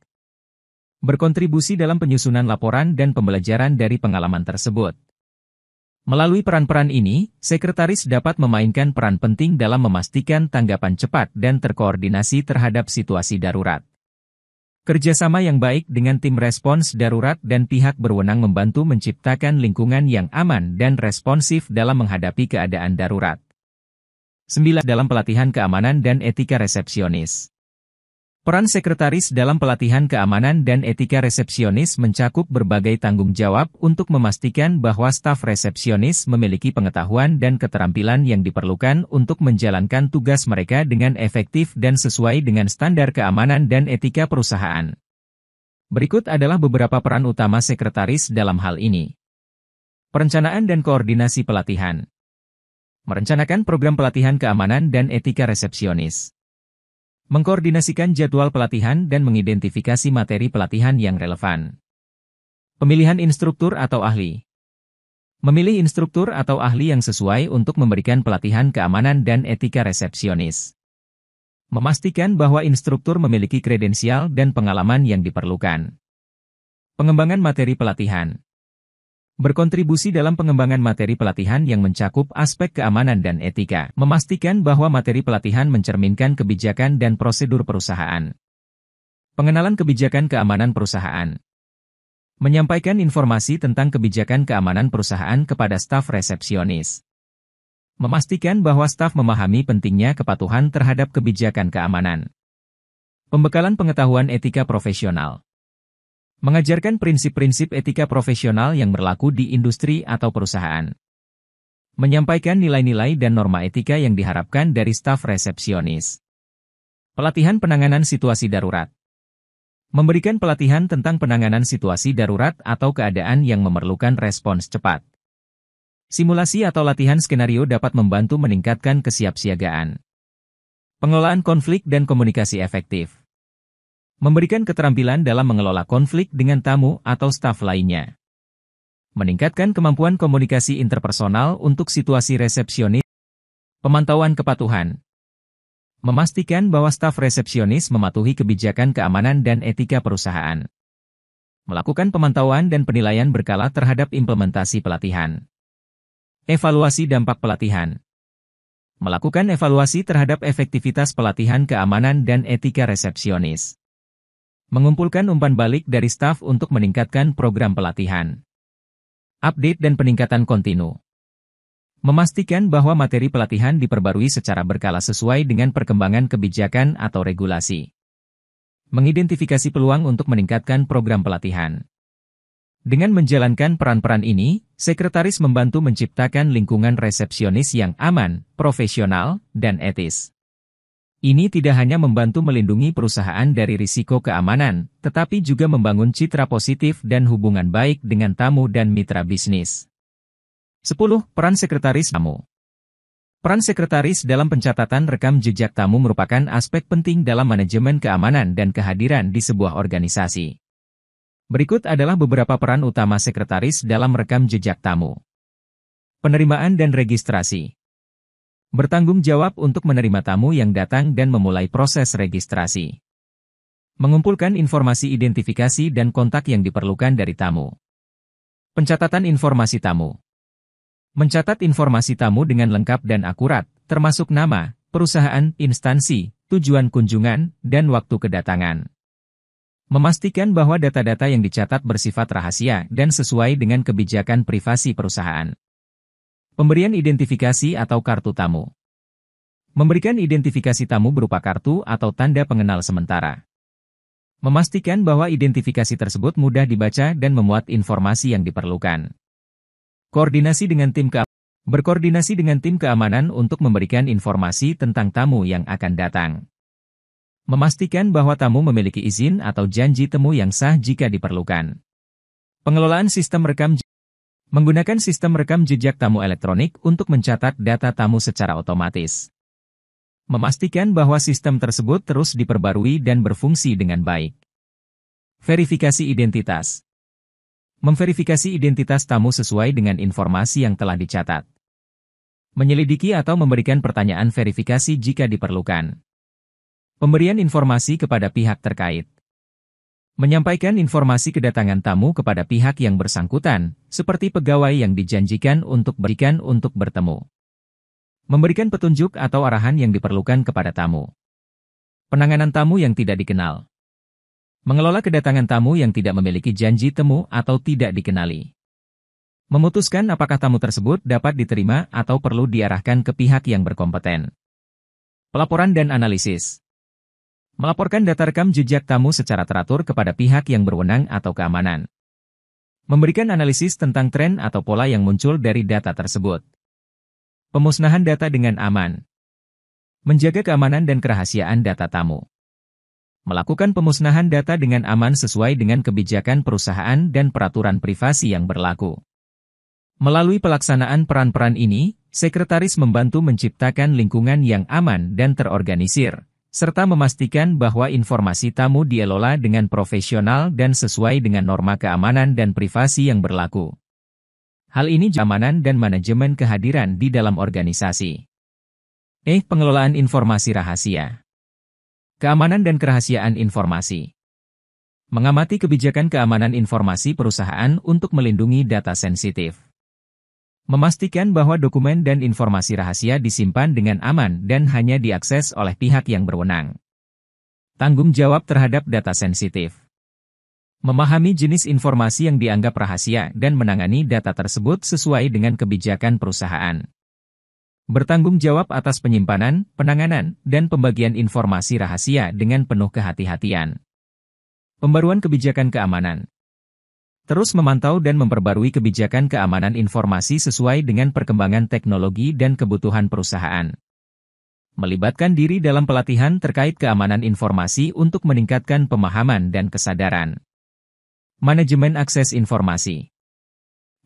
Berkontribusi dalam penyusunan laporan dan pembelajaran dari pengalaman tersebut. Melalui peran-peran ini, sekretaris dapat memainkan peran penting dalam memastikan tanggapan cepat dan terkoordinasi terhadap situasi darurat. Kerjasama yang baik dengan tim respons darurat dan pihak berwenang membantu menciptakan lingkungan yang aman dan responsif dalam menghadapi keadaan darurat. 9. Dalam pelatihan keamanan dan etika resepsionis. Peran sekretaris dalam pelatihan keamanan dan etika resepsionis mencakup berbagai tanggung jawab untuk memastikan bahwa staf resepsionis memiliki pengetahuan dan keterampilan yang diperlukan untuk menjalankan tugas mereka dengan efektif dan sesuai dengan standar keamanan dan etika perusahaan. Berikut adalah beberapa peran utama sekretaris dalam hal ini. Perencanaan dan koordinasi pelatihan. Merencanakan program pelatihan keamanan dan etika resepsionis. Mengkoordinasikan jadwal pelatihan dan mengidentifikasi materi pelatihan yang relevan. Pemilihan instruktur atau ahli. Memilih instruktur atau ahli yang sesuai untuk memberikan pelatihan keamanan dan etika resepsionis. Memastikan bahwa instruktur memiliki kredensial dan pengalaman yang diperlukan. Pengembangan materi pelatihan. Berkontribusi dalam pengembangan materi pelatihan yang mencakup aspek keamanan dan etika. Memastikan bahwa materi pelatihan mencerminkan kebijakan dan prosedur perusahaan. Pengenalan kebijakan keamanan perusahaan. Menyampaikan informasi tentang kebijakan keamanan perusahaan kepada staf resepsionis. Memastikan bahwa staf memahami pentingnya kepatuhan terhadap kebijakan keamanan. Pembekalan pengetahuan etika profesional. Mengajarkan prinsip-prinsip etika profesional yang berlaku di industri atau perusahaan. Menyampaikan nilai-nilai dan norma etika yang diharapkan dari staf resepsionis. Pelatihan penanganan situasi darurat. Memberikan pelatihan tentang penanganan situasi darurat atau keadaan yang memerlukan respons cepat. Simulasi atau latihan skenario dapat membantu meningkatkan kesiapsiagaan. Pengelolaan konflik dan komunikasi efektif. Memberikan keterampilan dalam mengelola konflik dengan tamu atau staf lainnya. Meningkatkan kemampuan komunikasi interpersonal untuk situasi resepsionis. Pemantauan kepatuhan. Memastikan bahwa staf resepsionis mematuhi kebijakan keamanan dan etika perusahaan. Melakukan pemantauan dan penilaian berkala terhadap implementasi pelatihan. Evaluasi dampak pelatihan. Melakukan evaluasi terhadap efektivitas pelatihan keamanan dan etika resepsionis. Mengumpulkan umpan balik dari staf untuk meningkatkan program pelatihan. Update dan peningkatan kontinu. Memastikan bahwa materi pelatihan diperbarui secara berkala sesuai dengan perkembangan kebijakan atau regulasi. Mengidentifikasi peluang untuk meningkatkan program pelatihan. Dengan menjalankan peran-peran ini, sekretaris membantu menciptakan lingkungan resepsionis yang aman, profesional, dan etis. Ini tidak hanya membantu melindungi perusahaan dari risiko keamanan, tetapi juga membangun citra positif dan hubungan baik dengan tamu dan mitra bisnis. 10. Peran sekretaris tamu. Peran sekretaris dalam pencatatan rekam jejak tamu merupakan aspek penting dalam manajemen keamanan dan kehadiran di sebuah organisasi. Berikut adalah beberapa peran utama sekretaris dalam rekam jejak tamu. Penerimaan dan registrasi. Bertanggung jawab untuk menerima tamu yang datang dan memulai proses registrasi. Mengumpulkan informasi identifikasi dan kontak yang diperlukan dari tamu. Pencatatan informasi tamu. Mencatat informasi tamu dengan lengkap dan akurat, termasuk nama, perusahaan, instansi, tujuan kunjungan, dan waktu kedatangan. Memastikan bahwa data-data yang dicatat bersifat rahasia dan sesuai dengan kebijakan privasi perusahaan. Pemberian identifikasi atau kartu tamu. Memberikan identifikasi tamu berupa kartu atau tanda pengenal sementara. Memastikan bahwa identifikasi tersebut mudah dibaca dan memuat informasi yang diperlukan. Berkoordinasi dengan tim keamanan untuk memberikan informasi tentang tamu yang akan datang. Memastikan bahwa tamu memiliki izin atau janji temu yang sah jika diperlukan. Pengelolaan sistem rekam jejak. Menggunakan sistem rekam jejak tamu elektronik untuk mencatat data tamu secara otomatis. Memastikan bahwa sistem tersebut terus diperbarui dan berfungsi dengan baik. Verifikasi identitas. Memverifikasi identitas tamu sesuai dengan informasi yang telah dicatat. Menyelidiki atau memberikan pertanyaan verifikasi jika diperlukan. Pemberian informasi kepada pihak terkait. Menyampaikan informasi kedatangan tamu kepada pihak yang bersangkutan, seperti pegawai yang dijanjikan untuk bertemu. Memberikan petunjuk atau arahan yang diperlukan kepada tamu. Penanganan tamu yang tidak dikenal. Mengelola kedatangan tamu yang tidak memiliki janji temu atau tidak dikenali. Memutuskan apakah tamu tersebut dapat diterima atau perlu diarahkan ke pihak yang berkompeten. Pelaporan dan analisis. Melaporkan data rekam jejak tamu secara teratur kepada pihak yang berwenang atau keamanan. Memberikan analisis tentang tren atau pola yang muncul dari data tersebut. Pemusnahan data dengan aman. Menjaga keamanan dan kerahasiaan data tamu. Melakukan pemusnahan data dengan aman sesuai dengan kebijakan perusahaan dan peraturan privasi yang berlaku. Melalui pelaksanaan peran-peran ini, sekretaris membantu menciptakan lingkungan yang aman dan terorganisir, serta memastikan bahwa informasi tamu dielola dengan profesional dan sesuai dengan norma keamanan dan privasi yang berlaku. Hal ini keamanan dan manajemen kehadiran di dalam organisasi. Pengelolaan informasi rahasia. Keamanan dan kerahasiaan informasi. Mengamati kebijakan keamanan informasi perusahaan untuk melindungi data sensitif. Memastikan bahwa dokumen dan informasi rahasia disimpan dengan aman dan hanya diakses oleh pihak yang berwenang. Tanggung jawab terhadap data sensitif. Memahami jenis informasi yang dianggap rahasia dan menangani data tersebut sesuai dengan kebijakan perusahaan. Bertanggung jawab atas penyimpanan, penanganan, dan pembagian informasi rahasia dengan penuh kehati-hatian. Pembaruan kebijakan keamanan. Terus memantau dan memperbarui kebijakan keamanan informasi sesuai dengan perkembangan teknologi dan kebutuhan perusahaan. Melibatkan diri dalam pelatihan terkait keamanan informasi untuk meningkatkan pemahaman dan kesadaran. Manajemen akses informasi.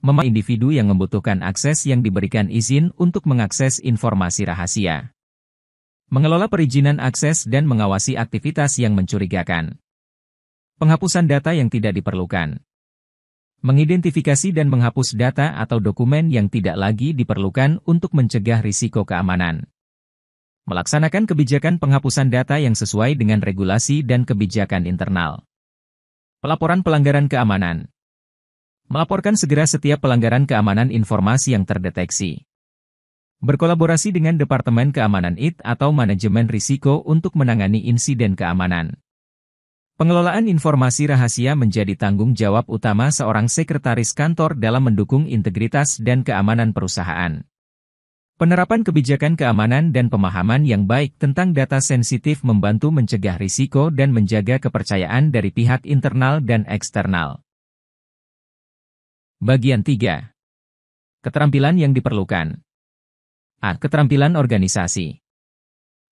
Individu yang membutuhkan akses yang diberikan izin untuk mengakses informasi rahasia. Mengelola perizinan akses dan mengawasi aktivitas yang mencurigakan. Penghapusan data yang tidak diperlukan. Mengidentifikasi dan menghapus data atau dokumen yang tidak lagi diperlukan untuk mencegah risiko keamanan. Melaksanakan kebijakan penghapusan data yang sesuai dengan regulasi dan kebijakan internal. Pelaporan pelanggaran keamanan. Melaporkan segera setiap pelanggaran keamanan informasi yang terdeteksi. Berkolaborasi dengan Departemen Keamanan IT atau Manajemen Risiko untuk menangani insiden keamanan. Pengelolaan informasi rahasia menjadi tanggung jawab utama seorang sekretaris kantor dalam mendukung integritas dan keamanan perusahaan. Penerapan kebijakan keamanan dan pemahaman yang baik tentang data sensitif membantu mencegah risiko dan menjaga kepercayaan dari pihak internal dan eksternal. Bagian 3. Keterampilan yang diperlukan. Keterampilan organisasi.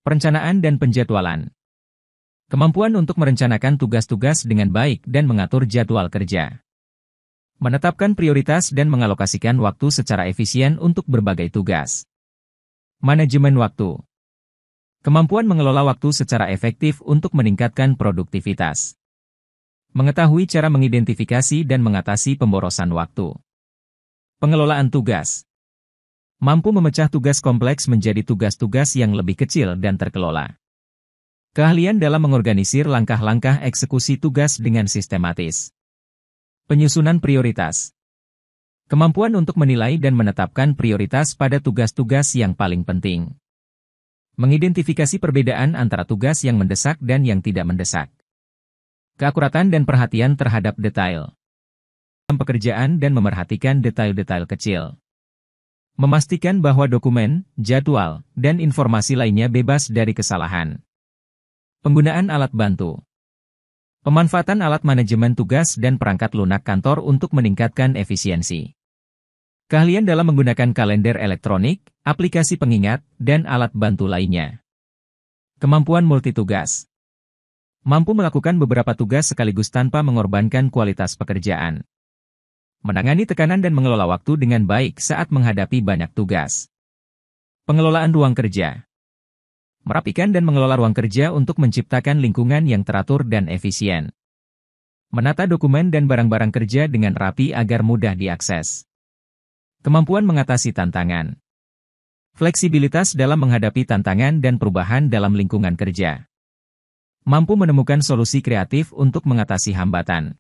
Perencanaan dan penjadwalan. Kemampuan untuk merencanakan tugas-tugas dengan baik dan mengatur jadwal kerja. Menetapkan prioritas dan mengalokasikan waktu secara efisien untuk berbagai tugas. Manajemen waktu. Kemampuan mengelola waktu secara efektif untuk meningkatkan produktivitas. Mengetahui cara mengidentifikasi dan mengatasi pemborosan waktu. Pengelolaan tugas. Mampu memecah tugas kompleks menjadi tugas-tugas yang lebih kecil dan terkelola. Keahlian dalam mengorganisir langkah-langkah eksekusi tugas dengan sistematis. Penyusunan prioritas. Kemampuan untuk menilai dan menetapkan prioritas pada tugas-tugas yang paling penting. Mengidentifikasi perbedaan antara tugas yang mendesak dan yang tidak mendesak. Keakuratan dan perhatian terhadap detail. Dalam pekerjaan dan memerhatikan detail-detail kecil. Memastikan bahwa dokumen, jadwal, dan informasi lainnya bebas dari kesalahan. Penggunaan alat bantu. Pemanfaatan alat manajemen tugas dan perangkat lunak kantor untuk meningkatkan efisiensi. Keahlian dalam menggunakan kalender elektronik, aplikasi pengingat, dan alat bantu lainnya. Kemampuan multitugas. Mampu melakukan beberapa tugas sekaligus tanpa mengorbankan kualitas pekerjaan. Menangani tekanan dan mengelola waktu dengan baik saat menghadapi banyak tugas. Pengelolaan ruang kerja. Merapikan dan mengelola ruang kerja untuk menciptakan lingkungan yang teratur dan efisien. Menata dokumen dan barang-barang kerja dengan rapi agar mudah diakses. Kemampuan mengatasi tantangan. Fleksibilitas dalam menghadapi tantangan dan perubahan dalam lingkungan kerja. Mampu menemukan solusi kreatif untuk mengatasi hambatan.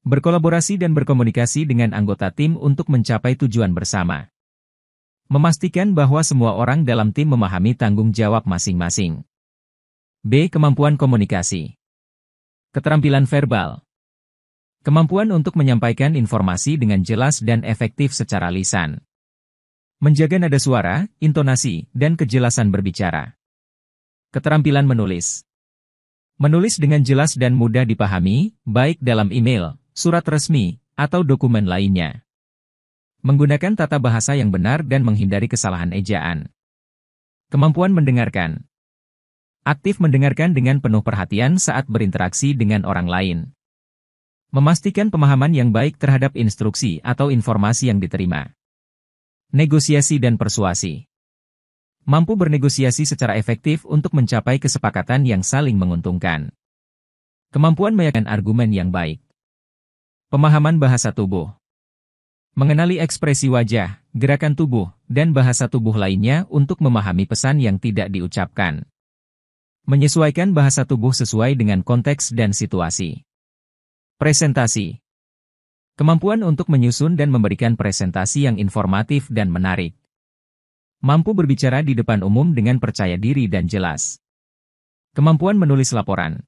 Berkolaborasi dan berkomunikasi dengan anggota tim untuk mencapai tujuan bersama. Memastikan bahwa semua orang dalam tim memahami tanggung jawab masing-masing. B. Kemampuan komunikasi. Keterampilan verbal. Kemampuan untuk menyampaikan informasi dengan jelas dan efektif secara lisan. Menjaga nada suara, intonasi, dan kejelasan berbicara. Keterampilan menulis. Menulis dengan jelas dan mudah dipahami, baik dalam email, surat resmi, atau dokumen lainnya. Menggunakan tata bahasa yang benar dan menghindari kesalahan ejaan. Kemampuan mendengarkan. Aktif mendengarkan dengan penuh perhatian saat berinteraksi dengan orang lain. Memastikan pemahaman yang baik terhadap instruksi atau informasi yang diterima. Negosiasi dan persuasi. Mampu bernegosiasi secara efektif untuk mencapai kesepakatan yang saling menguntungkan. Kemampuan meyakinkan argumen yang baik. Pemahaman bahasa tubuh. Mengenali ekspresi wajah, gerakan tubuh, dan bahasa tubuh lainnya untuk memahami pesan yang tidak diucapkan. Menyesuaikan bahasa tubuh sesuai dengan konteks dan situasi. Presentasi. Kemampuan untuk menyusun dan memberikan presentasi yang informatif dan menarik. Mampu berbicara di depan umum dengan percaya diri dan jelas. Kemampuan menulis laporan.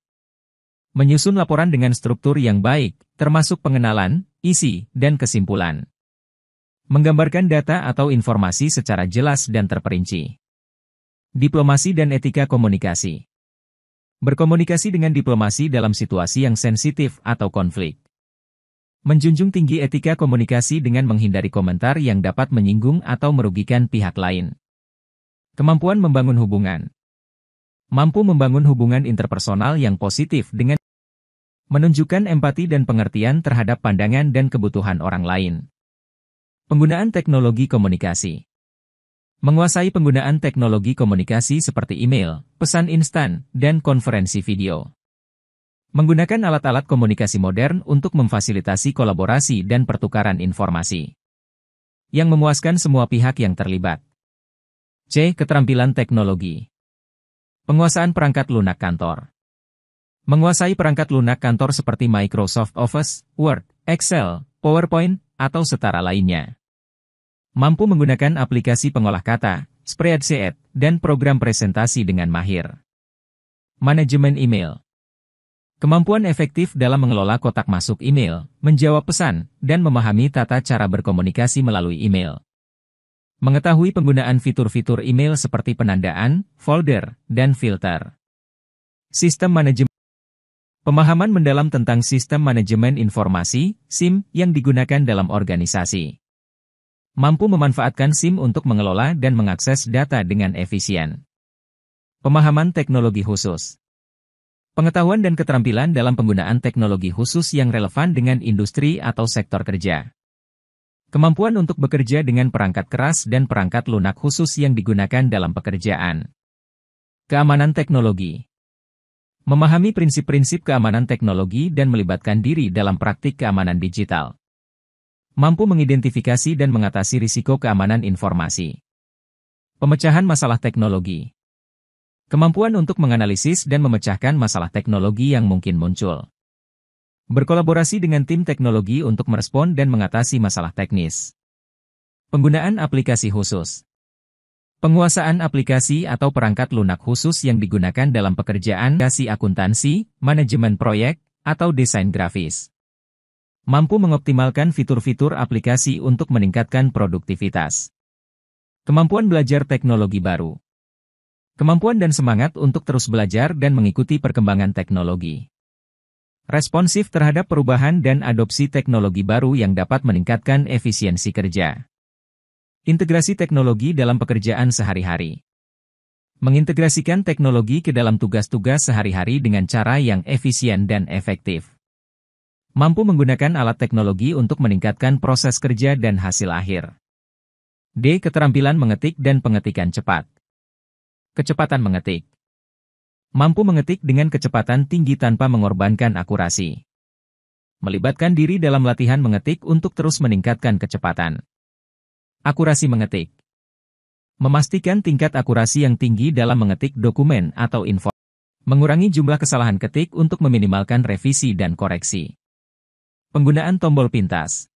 Menyusun laporan dengan struktur yang baik, termasuk pengenalan, isi, dan kesimpulan. Menggambarkan data atau informasi secara jelas dan terperinci. Diplomasi dan etika komunikasi. Berkomunikasi dengan diplomasi dalam situasi yang sensitif atau konflik. Menjunjung tinggi etika komunikasi dengan menghindari komentar yang dapat menyinggung atau merugikan pihak lain. Kemampuan membangun hubungan. Mampu membangun hubungan interpersonal yang positif dengan menunjukkan empati dan pengertian terhadap pandangan dan kebutuhan orang lain. Penggunaan teknologi komunikasi. Menguasai penggunaan teknologi komunikasi seperti email, pesan instan, dan konferensi video. Menggunakan alat-alat komunikasi modern untuk memfasilitasi kolaborasi dan pertukaran informasi. Yang memuaskan semua pihak yang terlibat. C. Keterampilan teknologi. Penguasaan perangkat lunak kantor. Menguasai perangkat lunak kantor seperti Microsoft Office, Word, Excel, PowerPoint, atau setara lainnya. Mampu menggunakan aplikasi pengolah kata, spreadsheet, dan program presentasi dengan mahir. Manajemen email. Kemampuan efektif dalam mengelola kotak masuk email, menjawab pesan, dan memahami tata cara berkomunikasi melalui email. Mengetahui penggunaan fitur-fitur email seperti penandaan, folder, dan filter. Sistem manajemen. Pemahaman mendalam tentang sistem manajemen informasi, SIM, yang digunakan dalam organisasi. Mampu memanfaatkan SIM untuk mengelola dan mengakses data dengan efisien. Pemahaman teknologi khusus. Pengetahuan dan keterampilan dalam penggunaan teknologi khusus yang relevan dengan industri atau sektor kerja. Kemampuan untuk bekerja dengan perangkat keras dan perangkat lunak khusus yang digunakan dalam pekerjaan. Keamanan teknologi. Memahami prinsip-prinsip keamanan teknologi dan melibatkan diri dalam praktik keamanan digital. Mampu mengidentifikasi dan mengatasi risiko keamanan informasi. Pemecahan masalah teknologi. Kemampuan untuk menganalisis dan memecahkan masalah teknologi yang mungkin muncul. Berkolaborasi dengan tim teknologi untuk merespon dan mengatasi masalah teknis. Penggunaan aplikasi khusus. Penguasaan aplikasi atau perangkat lunak khusus yang digunakan dalam pekerjaan aplikasi akuntansi, manajemen proyek, atau desain grafis. Mampu mengoptimalkan fitur-fitur aplikasi untuk meningkatkan produktivitas. Kemampuan belajar teknologi baru. Kemampuan dan semangat untuk terus belajar dan mengikuti perkembangan teknologi. Responsif terhadap perubahan dan adopsi teknologi baru yang dapat meningkatkan efisiensi kerja. Integrasi teknologi dalam pekerjaan sehari-hari. Mengintegrasikan teknologi ke dalam tugas-tugas sehari-hari dengan cara yang efisien dan efektif. Mampu menggunakan alat teknologi untuk meningkatkan proses kerja dan hasil akhir. D. Keterampilan mengetik dan pengetikan cepat. Kecepatan mengetik. Mampu mengetik dengan kecepatan tinggi tanpa mengorbankan akurasi. Melibatkan diri dalam latihan mengetik untuk terus meningkatkan kecepatan. Akurasi mengetik. Memastikan tingkat akurasi yang tinggi dalam mengetik dokumen atau info. Mengurangi jumlah kesalahan ketik untuk meminimalkan revisi dan koreksi. Penggunaan tombol pintas.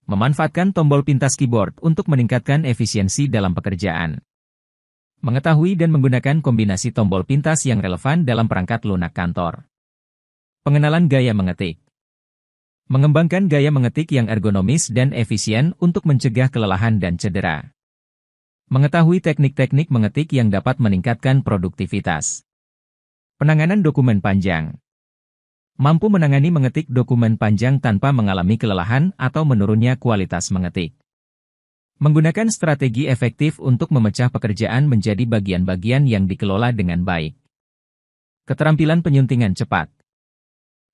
Memanfaatkan tombol pintas keyboard untuk meningkatkan efisiensi dalam pekerjaan. Mengetahui dan menggunakan kombinasi tombol pintas yang relevan dalam perangkat lunak kantor. Pengenalan gaya mengetik. Mengembangkan gaya mengetik yang ergonomis dan efisien untuk mencegah kelelahan dan cedera. Mengetahui teknik-teknik mengetik yang dapat meningkatkan produktivitas. Penanganan dokumen panjang. Mampu menangani mengetik dokumen panjang tanpa mengalami kelelahan atau menurunnya kualitas mengetik. Menggunakan strategi efektif untuk memecah pekerjaan menjadi bagian-bagian yang dikelola dengan baik. Keterampilan penyuntingan cepat.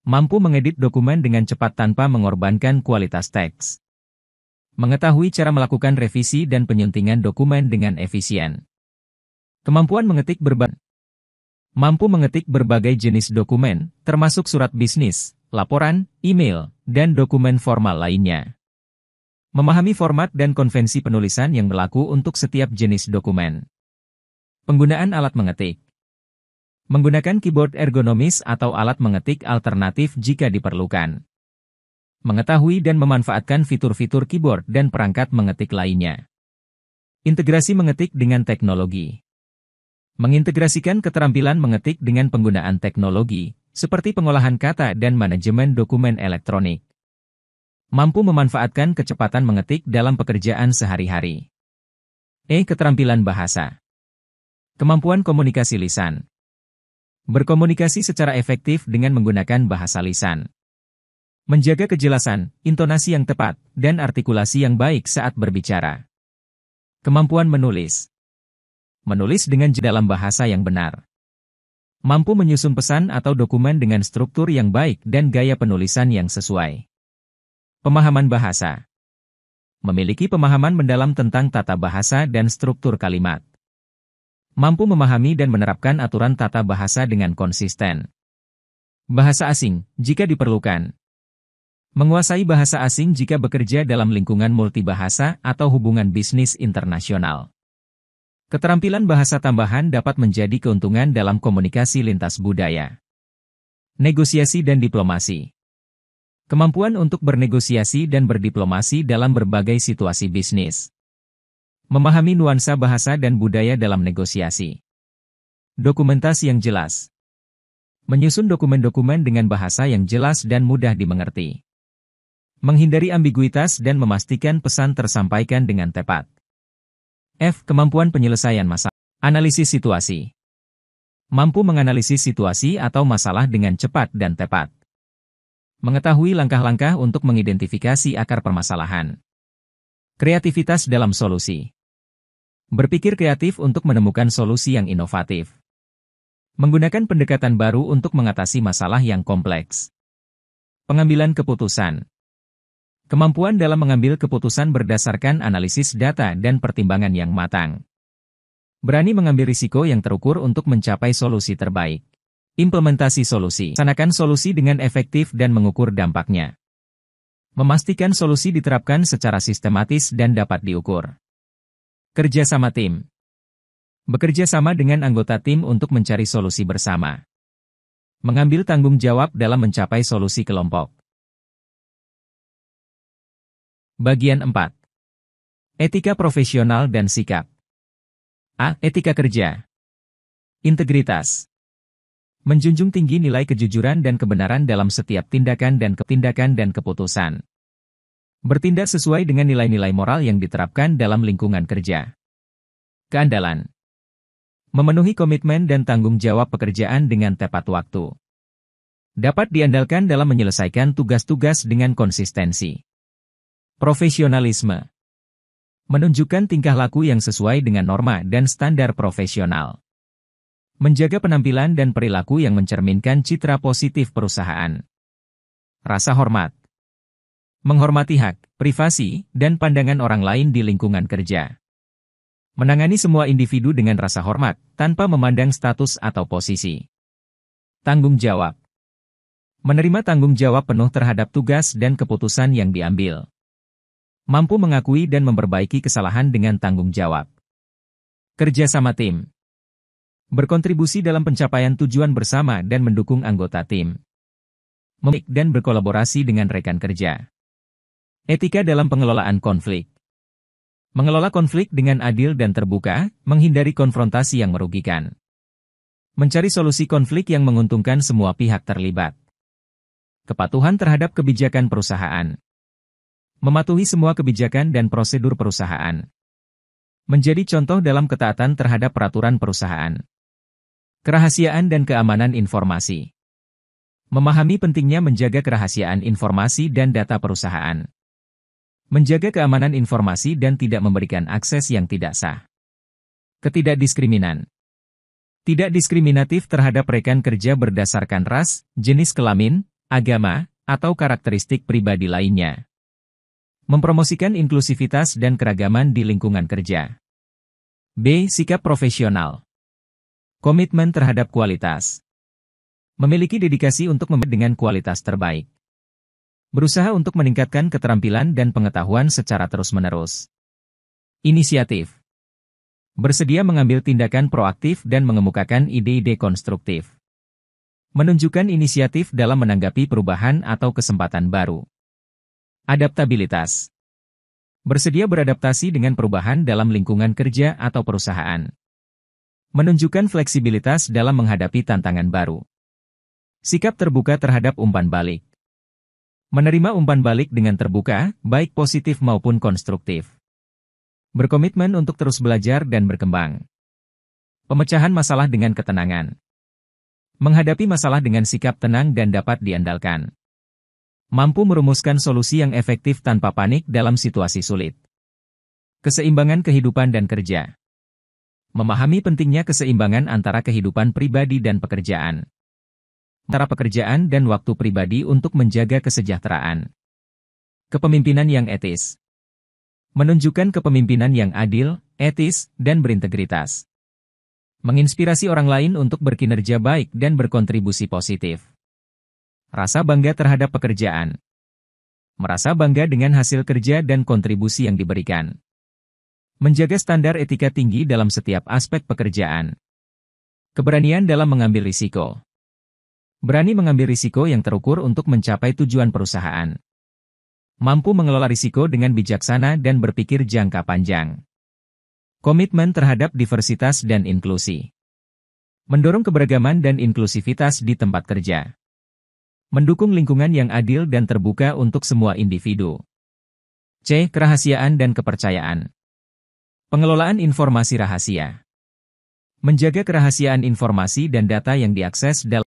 Mampu mengedit dokumen dengan cepat tanpa mengorbankan kualitas teks. Mengetahui cara melakukan revisi dan penyuntingan dokumen dengan efisien. Kemampuan mengetik Mampu mengetik berbagai jenis dokumen, termasuk surat bisnis, laporan, email, dan dokumen formal lainnya. Memahami format dan konvensi penulisan yang berlaku untuk setiap jenis dokumen. Penggunaan alat mengetik. Menggunakan keyboard ergonomis atau alat mengetik alternatif jika diperlukan. Mengetahui dan memanfaatkan fitur-fitur keyboard dan perangkat mengetik lainnya. Integrasi mengetik dengan teknologi. Mengintegrasikan keterampilan mengetik dengan penggunaan teknologi, seperti pengolahan kata dan manajemen dokumen elektronik. Mampu memanfaatkan kecepatan mengetik dalam pekerjaan sehari-hari. E. Keterampilan bahasa. Kemampuan komunikasi lisan. Berkomunikasi secara efektif dengan menggunakan bahasa lisan. Menjaga kejelasan, intonasi yang tepat, dan artikulasi yang baik saat berbicara. Kemampuan menulis. Menulis dengan dalam bahasa yang benar. Mampu menyusun pesan atau dokumen dengan struktur yang baik dan gaya penulisan yang sesuai. Pemahaman bahasa. Memiliki pemahaman mendalam tentang tata bahasa dan struktur kalimat. Mampu memahami dan menerapkan aturan tata bahasa dengan konsisten. Bahasa asing, jika diperlukan. Menguasai bahasa asing jika bekerja dalam lingkungan multibahasa atau hubungan bisnis internasional. Keterampilan bahasa tambahan dapat menjadi keuntungan dalam komunikasi lintas budaya. Negosiasi dan diplomasi. Kemampuan untuk bernegosiasi dan berdiplomasi dalam berbagai situasi bisnis. Memahami nuansa bahasa dan budaya dalam negosiasi. Dokumentasi yang jelas. Menyusun dokumen-dokumen dengan bahasa yang jelas dan mudah dimengerti. Menghindari ambiguitas dan memastikan pesan tersampaikan dengan tepat. F. Kemampuan penyelesaian masalah. Analisis situasi. Mampu menganalisis situasi atau masalah dengan cepat dan tepat. Mengetahui langkah-langkah untuk mengidentifikasi akar permasalahan. Kreativitas dalam solusi. Berpikir kreatif untuk menemukan solusi yang inovatif. Menggunakan pendekatan baru untuk mengatasi masalah yang kompleks. Pengambilan keputusan. Kemampuan dalam mengambil keputusan berdasarkan analisis data dan pertimbangan yang matang. Berani mengambil risiko yang terukur untuk mencapai solusi terbaik. Implementasi solusi. Laksanakan solusi dengan efektif dan mengukur dampaknya. Memastikan solusi diterapkan secara sistematis dan dapat diukur. Kerja sama tim. Bekerja sama dengan anggota tim untuk mencari solusi bersama. Mengambil tanggung jawab dalam mencapai solusi kelompok. Bagian 4. Etika profesional dan sikap. A. Etika kerja. Integritas. Menjunjung tinggi nilai kejujuran dan kebenaran dalam setiap tindakan dan keputusan. Bertindak sesuai dengan nilai-nilai moral yang diterapkan dalam lingkungan kerja. Keandalan. Memenuhi komitmen dan tanggung jawab pekerjaan dengan tepat waktu. Dapat diandalkan dalam menyelesaikan tugas-tugas dengan konsistensi. Profesionalisme. Menunjukkan tingkah laku yang sesuai dengan norma dan standar profesional. Menjaga penampilan dan perilaku yang mencerminkan citra positif perusahaan. Rasa hormat. Menghormati hak, privasi, dan pandangan orang lain di lingkungan kerja. Menangani semua individu dengan rasa hormat, tanpa memandang status atau posisi. Tanggung jawab. Menerima tanggung jawab penuh terhadap tugas dan keputusan yang diambil. Mampu mengakui dan memperbaiki kesalahan dengan tanggung jawab. Kerja sama tim. Berkontribusi dalam pencapaian tujuan bersama dan mendukung anggota tim. Memik dan berkolaborasi dengan rekan kerja. Etika dalam pengelolaan konflik. Mengelola konflik dengan adil dan terbuka, menghindari konfrontasi yang merugikan. Mencari solusi konflik yang menguntungkan semua pihak terlibat. Kepatuhan terhadap kebijakan perusahaan. Mematuhi semua kebijakan dan prosedur perusahaan. Menjadi contoh dalam ketaatan terhadap peraturan perusahaan. Kerahasiaan dan keamanan informasi. Memahami pentingnya menjaga kerahasiaan informasi dan data perusahaan. Menjaga keamanan informasi dan tidak memberikan akses yang tidak sah. Ketidakdiskriminan. Tidak diskriminatif terhadap rekan kerja berdasarkan ras, jenis kelamin, agama, atau karakteristik pribadi lainnya. Mempromosikan inklusivitas dan keragaman di lingkungan kerja. B. Sikap profesional. Komitmen terhadap kualitas. Memiliki dedikasi untuk dengan kualitas terbaik. Berusaha untuk meningkatkan keterampilan dan pengetahuan secara terus-menerus. Inisiatif. Bersedia mengambil tindakan proaktif dan mengemukakan ide-ide konstruktif. Menunjukkan inisiatif dalam menanggapi perubahan atau kesempatan baru. Adaptabilitas. Bersedia beradaptasi dengan perubahan dalam lingkungan kerja atau perusahaan. Menunjukkan fleksibilitas dalam menghadapi tantangan baru. Sikap terbuka terhadap umpan balik. Menerima umpan balik dengan terbuka, baik positif maupun konstruktif. Berkomitmen untuk terus belajar dan berkembang. Pemecahan masalah dengan ketenangan. Menghadapi masalah dengan sikap tenang dan dapat diandalkan. Mampu merumuskan solusi yang efektif tanpa panik dalam situasi sulit. Keseimbangan kehidupan dan kerja. Memahami pentingnya keseimbangan antara kehidupan pribadi dan pekerjaan. Antara pekerjaan dan waktu pribadi untuk menjaga kesejahteraan. Kepemimpinan yang etis. Menunjukkan kepemimpinan yang adil, etis, dan berintegritas. Menginspirasi orang lain untuk berkinerja baik dan berkontribusi positif. Rasa bangga terhadap pekerjaan. Merasa bangga dengan hasil kerja dan kontribusi yang diberikan. Menjaga standar etika tinggi dalam setiap aspek pekerjaan. Keberanian dalam mengambil risiko. Berani mengambil risiko yang terukur untuk mencapai tujuan perusahaan. Mampu mengelola risiko dengan bijaksana dan berpikir jangka panjang. Komitmen terhadap diversitas dan inklusi. Mendorong keberagaman dan inklusivitas di tempat kerja. Mendukung lingkungan yang adil dan terbuka untuk semua individu. C. Kerahasiaan dan kepercayaan. Pengelolaan informasi rahasia. Menjaga kerahasiaan informasi dan data yang diakses dalam.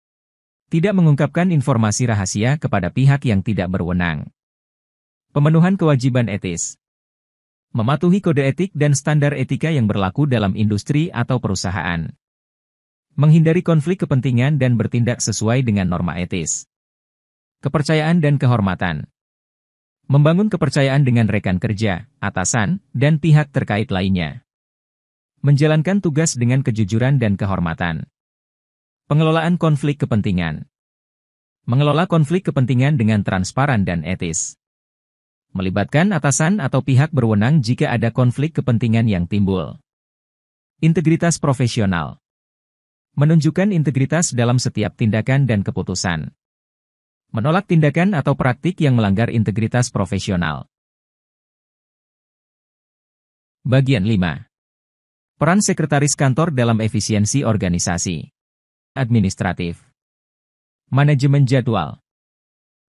Tidak mengungkapkan informasi rahasia kepada pihak yang tidak berwenang. Pemenuhan kewajiban etis. Mematuhi kode etik dan standar etika yang berlaku dalam industri atau perusahaan. Menghindari konflik kepentingan dan bertindak sesuai dengan norma etis. Kepercayaan dan kehormatan. Membangun kepercayaan dengan rekan kerja, atasan, dan pihak terkait lainnya. Menjalankan tugas dengan kejujuran dan kehormatan. Pengelolaan konflik kepentingan. Mengelola konflik kepentingan dengan transparan dan etis. Melibatkan atasan atau pihak berwenang jika ada konflik kepentingan yang timbul. Integritas profesional. Menunjukkan integritas dalam setiap tindakan dan keputusan. Menolak tindakan atau praktik yang melanggar integritas profesional. Bagian 5. Peran sekretaris kantor dalam efisiensi organisasi. Administratif. Manajemen jadwal.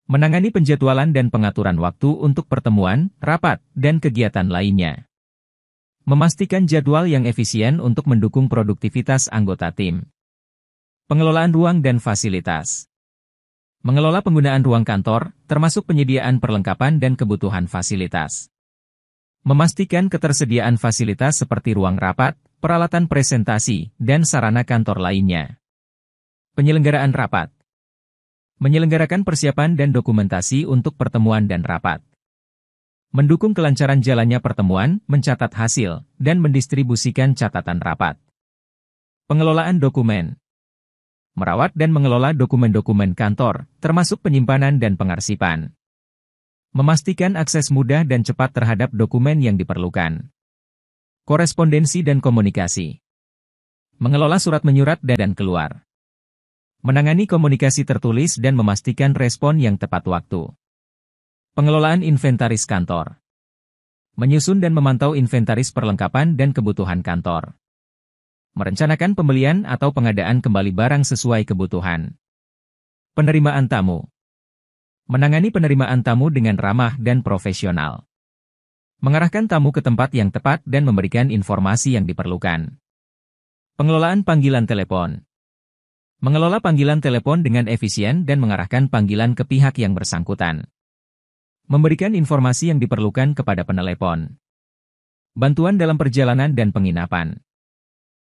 Menangani penjadwalan dan pengaturan waktu untuk pertemuan, rapat, dan kegiatan lainnya. Memastikan jadwal yang efisien untuk mendukung produktivitas anggota tim. Pengelolaan ruang dan fasilitas. Mengelola penggunaan ruang kantor, termasuk penyediaan perlengkapan dan kebutuhan fasilitas. Memastikan ketersediaan fasilitas seperti ruang rapat, peralatan presentasi, dan sarana kantor lainnya. Penyelenggaraan rapat. Menyelenggarakan persiapan dan dokumentasi untuk pertemuan dan rapat. Mendukung kelancaran jalannya pertemuan, mencatat hasil, dan mendistribusikan catatan rapat. Pengelolaan dokumen. Merawat dan mengelola dokumen-dokumen kantor, termasuk penyimpanan dan pengarsipan. Memastikan akses mudah dan cepat terhadap dokumen yang diperlukan. Korespondensi dan komunikasi. Mengelola surat menyurat dan keluar. Menangani komunikasi tertulis dan memastikan respon yang tepat waktu. Pengelolaan inventaris kantor. Menyusun dan memantau inventaris perlengkapan dan kebutuhan kantor. Merencanakan pembelian atau pengadaan kembali barang sesuai kebutuhan. Penerimaan tamu. Menangani penerimaan tamu dengan ramah dan profesional. Mengarahkan tamu ke tempat yang tepat dan memberikan informasi yang diperlukan. Pengelolaan panggilan telepon. Mengelola panggilan telepon dengan efisien dan mengarahkan panggilan ke pihak yang bersangkutan. Memberikan informasi yang diperlukan kepada penelepon. Bantuan dalam perjalanan dan penginapan.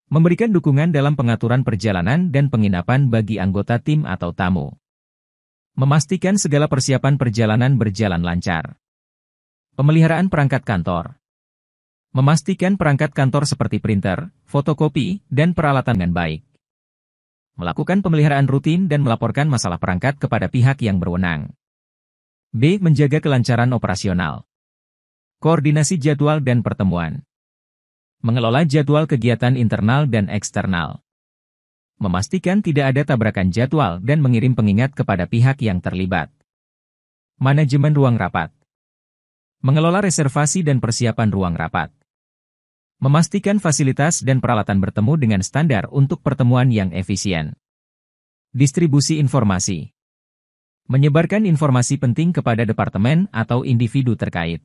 Memberikan dukungan dalam pengaturan perjalanan dan penginapan bagi anggota tim atau tamu. Memastikan segala persiapan perjalanan berjalan lancar. Pemeliharaan perangkat kantor. Memastikan perangkat kantor seperti printer, fotokopi, dan peralatan dengan baik. Melakukan pemeliharaan rutin dan melaporkan masalah perangkat kepada pihak yang berwenang. B. Menjaga kelancaran operasional. Koordinasi jadwal dan pertemuan. Mengelola jadwal kegiatan internal dan eksternal. Memastikan tidak ada tabrakan jadwal dan mengirim pengingat kepada pihak yang terlibat. Manajemen ruang rapat. Mengelola reservasi dan persiapan ruang rapat. Memastikan fasilitas dan peralatan bertemu dengan standar untuk pertemuan yang efisien. Distribusi informasi. Menyebarkan informasi penting kepada departemen atau individu terkait.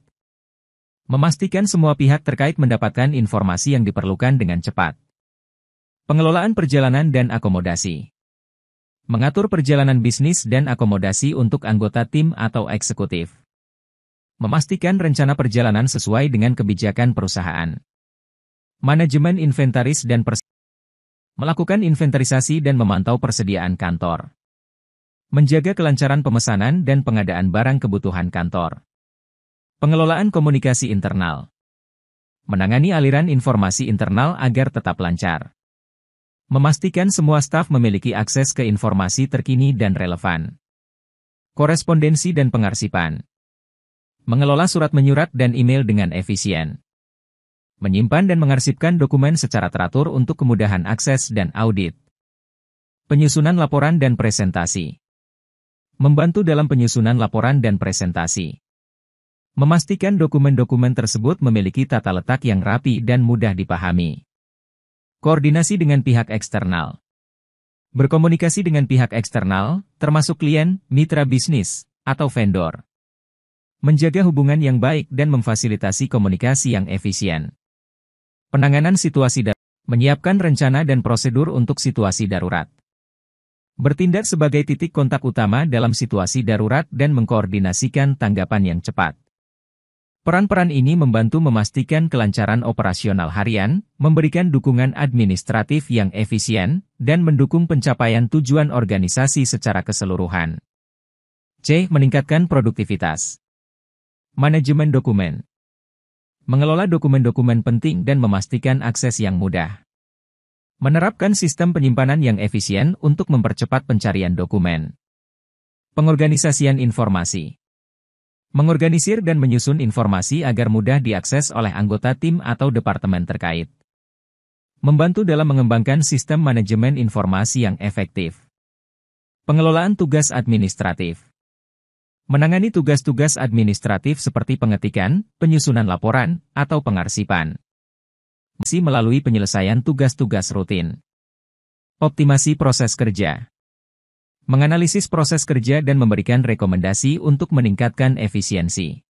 Memastikan semua pihak terkait mendapatkan informasi yang diperlukan dengan cepat. Pengelolaan perjalanan dan akomodasi. Mengatur perjalanan bisnis dan akomodasi untuk anggota tim atau eksekutif. Memastikan rencana perjalanan sesuai dengan kebijakan perusahaan. Manajemen inventaris dan melakukan inventarisasi dan memantau persediaan kantor. Menjaga kelancaran pemesanan dan pengadaan barang kebutuhan kantor. Pengelolaan komunikasi internal. Menangani aliran informasi internal agar tetap lancar. Memastikan semua staf memiliki akses ke informasi terkini dan relevan. Korespondensi dan pengarsipan. Mengelola surat menyurat dan email dengan efisien. Menyimpan dan mengarsipkan dokumen secara teratur untuk kemudahan akses dan audit. Penyusunan laporan dan presentasi. Membantu dalam penyusunan laporan dan presentasi. Memastikan dokumen-dokumen tersebut memiliki tata letak yang rapi dan mudah dipahami. Koordinasi dengan pihak eksternal. Berkomunikasi dengan pihak eksternal, termasuk klien, mitra bisnis, atau vendor. Menjaga hubungan yang baik dan memfasilitasi komunikasi yang efisien. Penanganan situasi darurat. Menyiapkan rencana dan prosedur untuk situasi darurat. Bertindak sebagai titik kontak utama dalam situasi darurat dan mengkoordinasikan tanggapan yang cepat. Peran-peran ini membantu memastikan kelancaran operasional harian, memberikan dukungan administratif yang efisien, dan mendukung pencapaian tujuan organisasi secara keseluruhan. C. Meningkatkan produktivitas. Manajemen dokumen. Mengelola dokumen-dokumen penting dan memastikan akses yang mudah. Menerapkan sistem penyimpanan yang efisien untuk mempercepat pencarian dokumen. Pengorganisasian informasi. Mengorganisir dan menyusun informasi agar mudah diakses oleh anggota tim atau departemen terkait. Membantu dalam mengembangkan sistem manajemen informasi yang efektif. Pengelolaan tugas administratif. Menangani tugas-tugas administratif seperti pengetikan, penyusunan laporan, atau pengarsipan. Masih melalui penyelesaian tugas-tugas rutin. Optimasi proses kerja. Menganalisis proses kerja dan memberikan rekomendasi untuk meningkatkan efisiensi.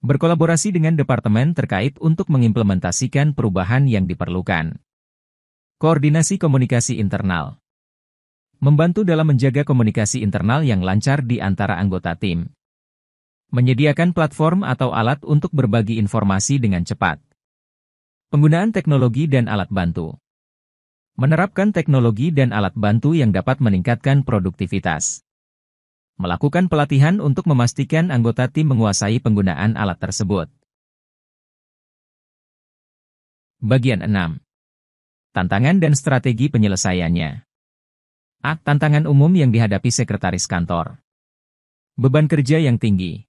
Berkolaborasi dengan departemen terkait untuk mengimplementasikan perubahan yang diperlukan. Koordinasi komunikasi internal. Membantu dalam menjaga komunikasi internal yang lancar di antara anggota tim. Menyediakan platform atau alat untuk berbagi informasi dengan cepat. Penggunaan teknologi dan alat bantu. Menerapkan teknologi dan alat bantu yang dapat meningkatkan produktivitas. Melakukan pelatihan untuk memastikan anggota tim menguasai penggunaan alat tersebut. Bagian 6. Tantangan dan strategi penyelesaiannya. A. Tantangan umum yang dihadapi sekretaris kantor. Beban kerja yang tinggi.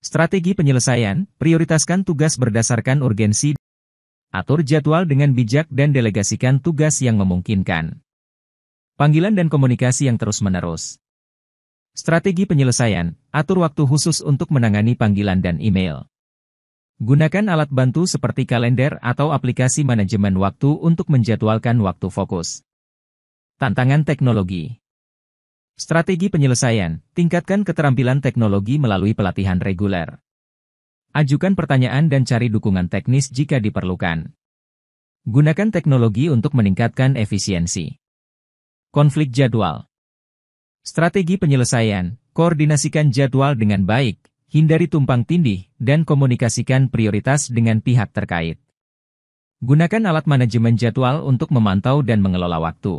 Strategi penyelesaian, prioritaskan tugas berdasarkan urgensi. Atur jadwal dengan bijak dan delegasikan tugas yang memungkinkan. Panggilan dan komunikasi yang terus-menerus. Strategi penyelesaian, atur waktu khusus untuk menangani panggilan dan email. Gunakan alat bantu seperti kalender atau aplikasi manajemen waktu untuk menjadwalkan waktu fokus. Tantangan teknologi. Strategi penyelesaian, tingkatkan keterampilan teknologi melalui pelatihan reguler. Ajukan pertanyaan dan cari dukungan teknis jika diperlukan. Gunakan teknologi untuk meningkatkan efisiensi. Konflik jadwal. Strategi penyelesaian, koordinasikan jadwal dengan baik, hindari tumpang tindih, dan komunikasikan prioritas dengan pihak terkait. Gunakan alat manajemen jadwal untuk memantau dan mengelola waktu.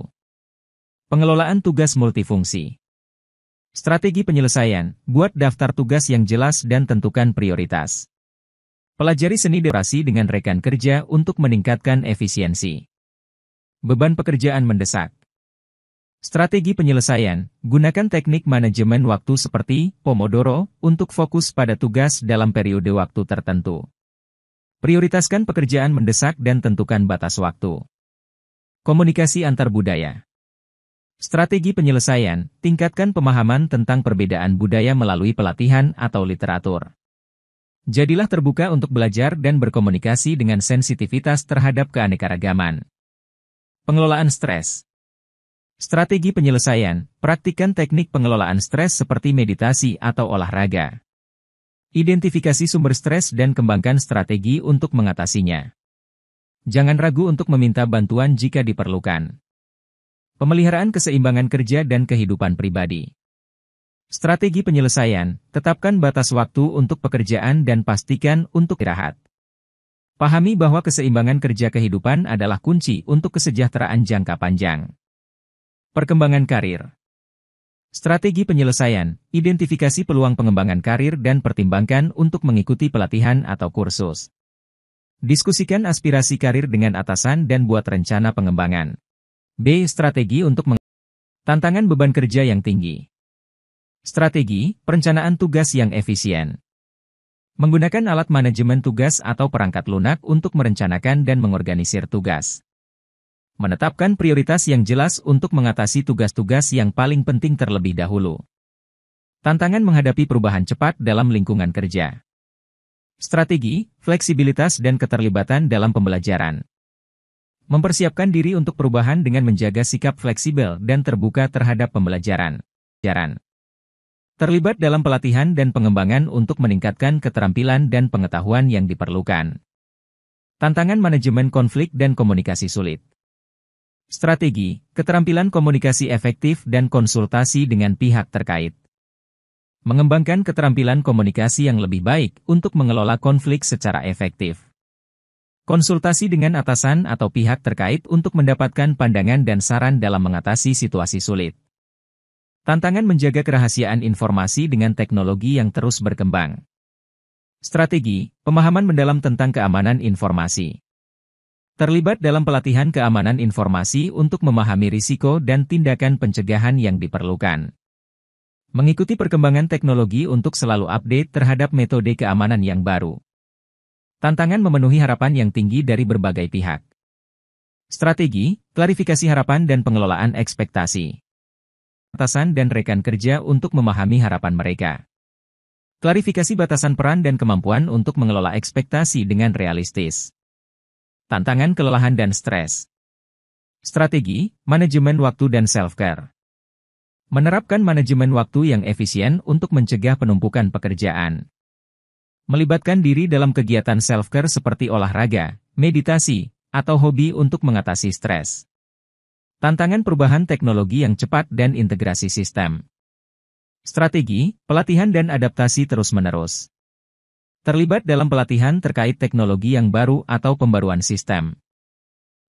Pengelolaan tugas multifungsi. Strategi penyelesaian, buat daftar tugas yang jelas dan tentukan prioritas. Pelajari seni demokrasi dengan rekan kerja untuk meningkatkan efisiensi. Beban pekerjaan mendesak. Strategi penyelesaian, gunakan teknik manajemen waktu seperti Pomodoro untuk fokus pada tugas dalam periode waktu tertentu. Prioritaskan pekerjaan mendesak dan tentukan batas waktu. Komunikasi antar budaya. Strategi penyelesaian, tingkatkan pemahaman tentang perbedaan budaya melalui pelatihan atau literatur. Jadilah terbuka untuk belajar dan berkomunikasi dengan sensitivitas terhadap keanekaragaman. Pengelolaan stres. Strategi penyelesaian, praktikkan teknik pengelolaan stres seperti meditasi atau olahraga. Identifikasi sumber stres dan kembangkan strategi untuk mengatasinya. Jangan ragu untuk meminta bantuan jika diperlukan. Pemeliharaan keseimbangan kerja dan kehidupan pribadi. Strategi penyelesaian, tetapkan batas waktu untuk pekerjaan dan pastikan untuk istirahat. Pahami bahwa keseimbangan kerja kehidupan adalah kunci untuk kesejahteraan jangka panjang. Perkembangan karir. Strategi penyelesaian, identifikasi peluang pengembangan karir dan pertimbangkan untuk mengikuti pelatihan atau kursus. Diskusikan aspirasi karir dengan atasan dan buat rencana pengembangan. B. Strategi untuk tantangan beban kerja yang tinggi. Strategi, perencanaan tugas yang efisien. Menggunakan alat manajemen tugas atau perangkat lunak untuk merencanakan dan mengorganisir tugas. Menetapkan prioritas yang jelas untuk mengatasi tugas-tugas yang paling penting terlebih dahulu. Tantangan menghadapi perubahan cepat dalam lingkungan kerja. Strategi, fleksibilitas dan keterlibatan dalam pembelajaran. Mempersiapkan diri untuk perubahan dengan menjaga sikap fleksibel dan terbuka terhadap pembelajaran. Terlibat dalam pelatihan dan pengembangan untuk meningkatkan keterampilan dan pengetahuan yang diperlukan. Tantangan manajemen konflik dan komunikasi sulit. Strategi, keterampilan komunikasi efektif dan konsultasi dengan pihak terkait. Mengembangkan keterampilan komunikasi yang lebih baik untuk mengelola konflik secara efektif. Konsultasi dengan atasan atau pihak terkait untuk mendapatkan pandangan dan saran dalam mengatasi situasi sulit. Tantangan menjaga kerahasiaan informasi dengan teknologi yang terus berkembang. Strategi, pemahaman mendalam tentang keamanan informasi. Terlibat dalam pelatihan keamanan informasi untuk memahami risiko dan tindakan pencegahan yang diperlukan. Mengikuti perkembangan teknologi untuk selalu update terhadap metode keamanan yang baru. Tantangan memenuhi harapan yang tinggi dari berbagai pihak. Strategi, klarifikasi harapan dan pengelolaan ekspektasi. Atasan dan rekan kerja untuk memahami harapan mereka. Klarifikasi batasan peran dan kemampuan untuk mengelola ekspektasi dengan realistis. Tantangan kelelahan dan stres. Strategi, manajemen waktu dan self-care. Menerapkan manajemen waktu yang efisien untuk mencegah penumpukan pekerjaan. Melibatkan diri dalam kegiatan self-care seperti olahraga, meditasi, atau hobi untuk mengatasi stres. Tantangan perubahan teknologi yang cepat dan integrasi sistem. Strategi, pelatihan dan adaptasi terus-menerus. Terlibat dalam pelatihan terkait teknologi yang baru atau pembaruan sistem.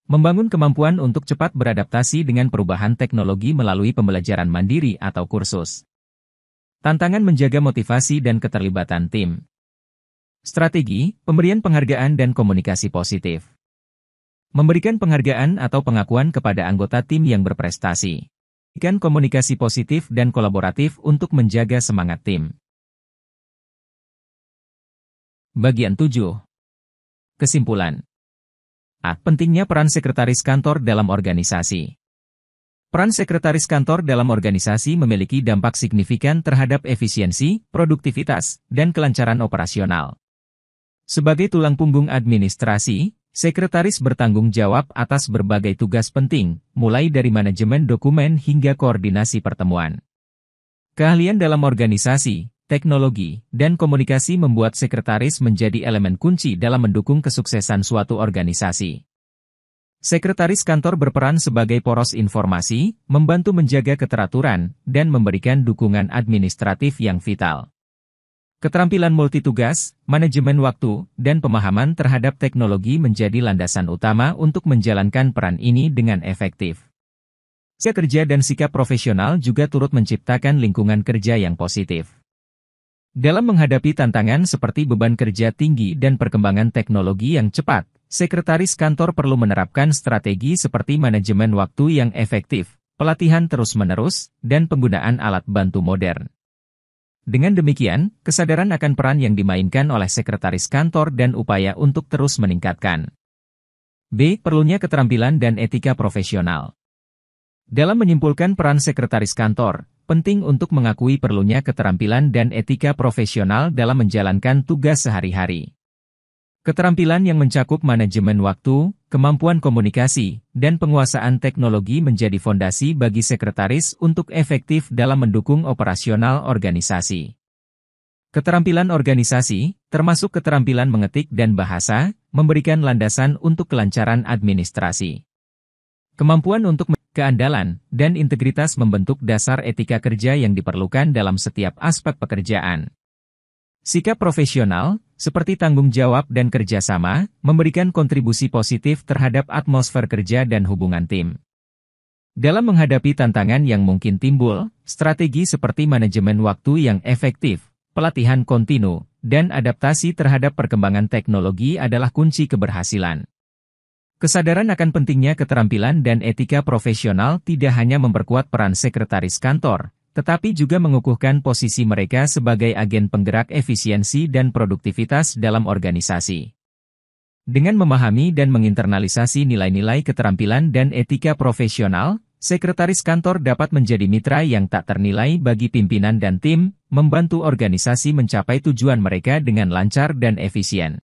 Membangun kemampuan untuk cepat beradaptasi dengan perubahan teknologi melalui pembelajaran mandiri atau kursus. Tantangan menjaga motivasi dan keterlibatan tim. Strategi, pemberian penghargaan dan komunikasi positif. Memberikan penghargaan atau pengakuan kepada anggota tim yang berprestasi. Berikan komunikasi positif dan kolaboratif untuk menjaga semangat tim. Bagian 7. Kesimpulan. Pentingnya peran sekretaris kantor dalam organisasi. Peran sekretaris kantor dalam organisasi memiliki dampak signifikan terhadap efisiensi, produktivitas, dan kelancaran operasional. Sebagai tulang punggung administrasi, sekretaris bertanggung jawab atas berbagai tugas penting, mulai dari manajemen dokumen hingga koordinasi pertemuan. Keahlian dalam organisasi, teknologi, dan komunikasi membuat sekretaris menjadi elemen kunci dalam mendukung kesuksesan suatu organisasi. Sekretaris kantor berperan sebagai poros informasi, membantu menjaga keteraturan, dan memberikan dukungan administratif yang vital. Keterampilan multitugas, manajemen waktu, dan pemahaman terhadap teknologi menjadi landasan utama untuk menjalankan peran ini dengan efektif. Kerja dan sikap profesional juga turut menciptakan lingkungan kerja yang positif. Dalam menghadapi tantangan seperti beban kerja tinggi dan perkembangan teknologi yang cepat, sekretaris kantor perlu menerapkan strategi seperti manajemen waktu yang efektif, pelatihan terus-menerus, dan penggunaan alat bantu modern. Dengan demikian, kesadaran akan peran yang dimainkan oleh sekretaris kantor dan upaya untuk terus meningkatkan. B. Perlunya keterampilan dan etika profesional. Dalam menyimpulkan peran sekretaris kantor, penting untuk mengakui perlunya keterampilan dan etika profesional dalam menjalankan tugas sehari-hari. Keterampilan yang mencakup manajemen waktu, kemampuan komunikasi, dan penguasaan teknologi menjadi fondasi bagi sekretaris untuk efektif dalam mendukung operasional organisasi. Keterampilan organisasi, termasuk keterampilan mengetik dan bahasa, memberikan landasan untuk kelancaran administrasi. Kemampuan untuk keandalan dan integritas membentuk dasar etika kerja yang diperlukan dalam setiap aspek pekerjaan. Sikap profesional, seperti tanggung jawab dan kerjasama, memberikan kontribusi positif terhadap atmosfer kerja dan hubungan tim. Dalam menghadapi tantangan yang mungkin timbul, strategi seperti manajemen waktu yang efektif, pelatihan kontinu, dan adaptasi terhadap perkembangan teknologi adalah kunci keberhasilan. Kesadaran akan pentingnya keterampilan dan etika profesional tidak hanya memperkuat peran sekretaris kantor, tetapi juga mengukuhkan posisi mereka sebagai agen penggerak efisiensi dan produktivitas dalam organisasi. Dengan memahami dan menginternalisasi nilai-nilai keterampilan dan etika profesional, sekretaris kantor dapat menjadi mitra yang tak ternilai bagi pimpinan dan tim, membantu organisasi mencapai tujuan mereka dengan lancar dan efisien.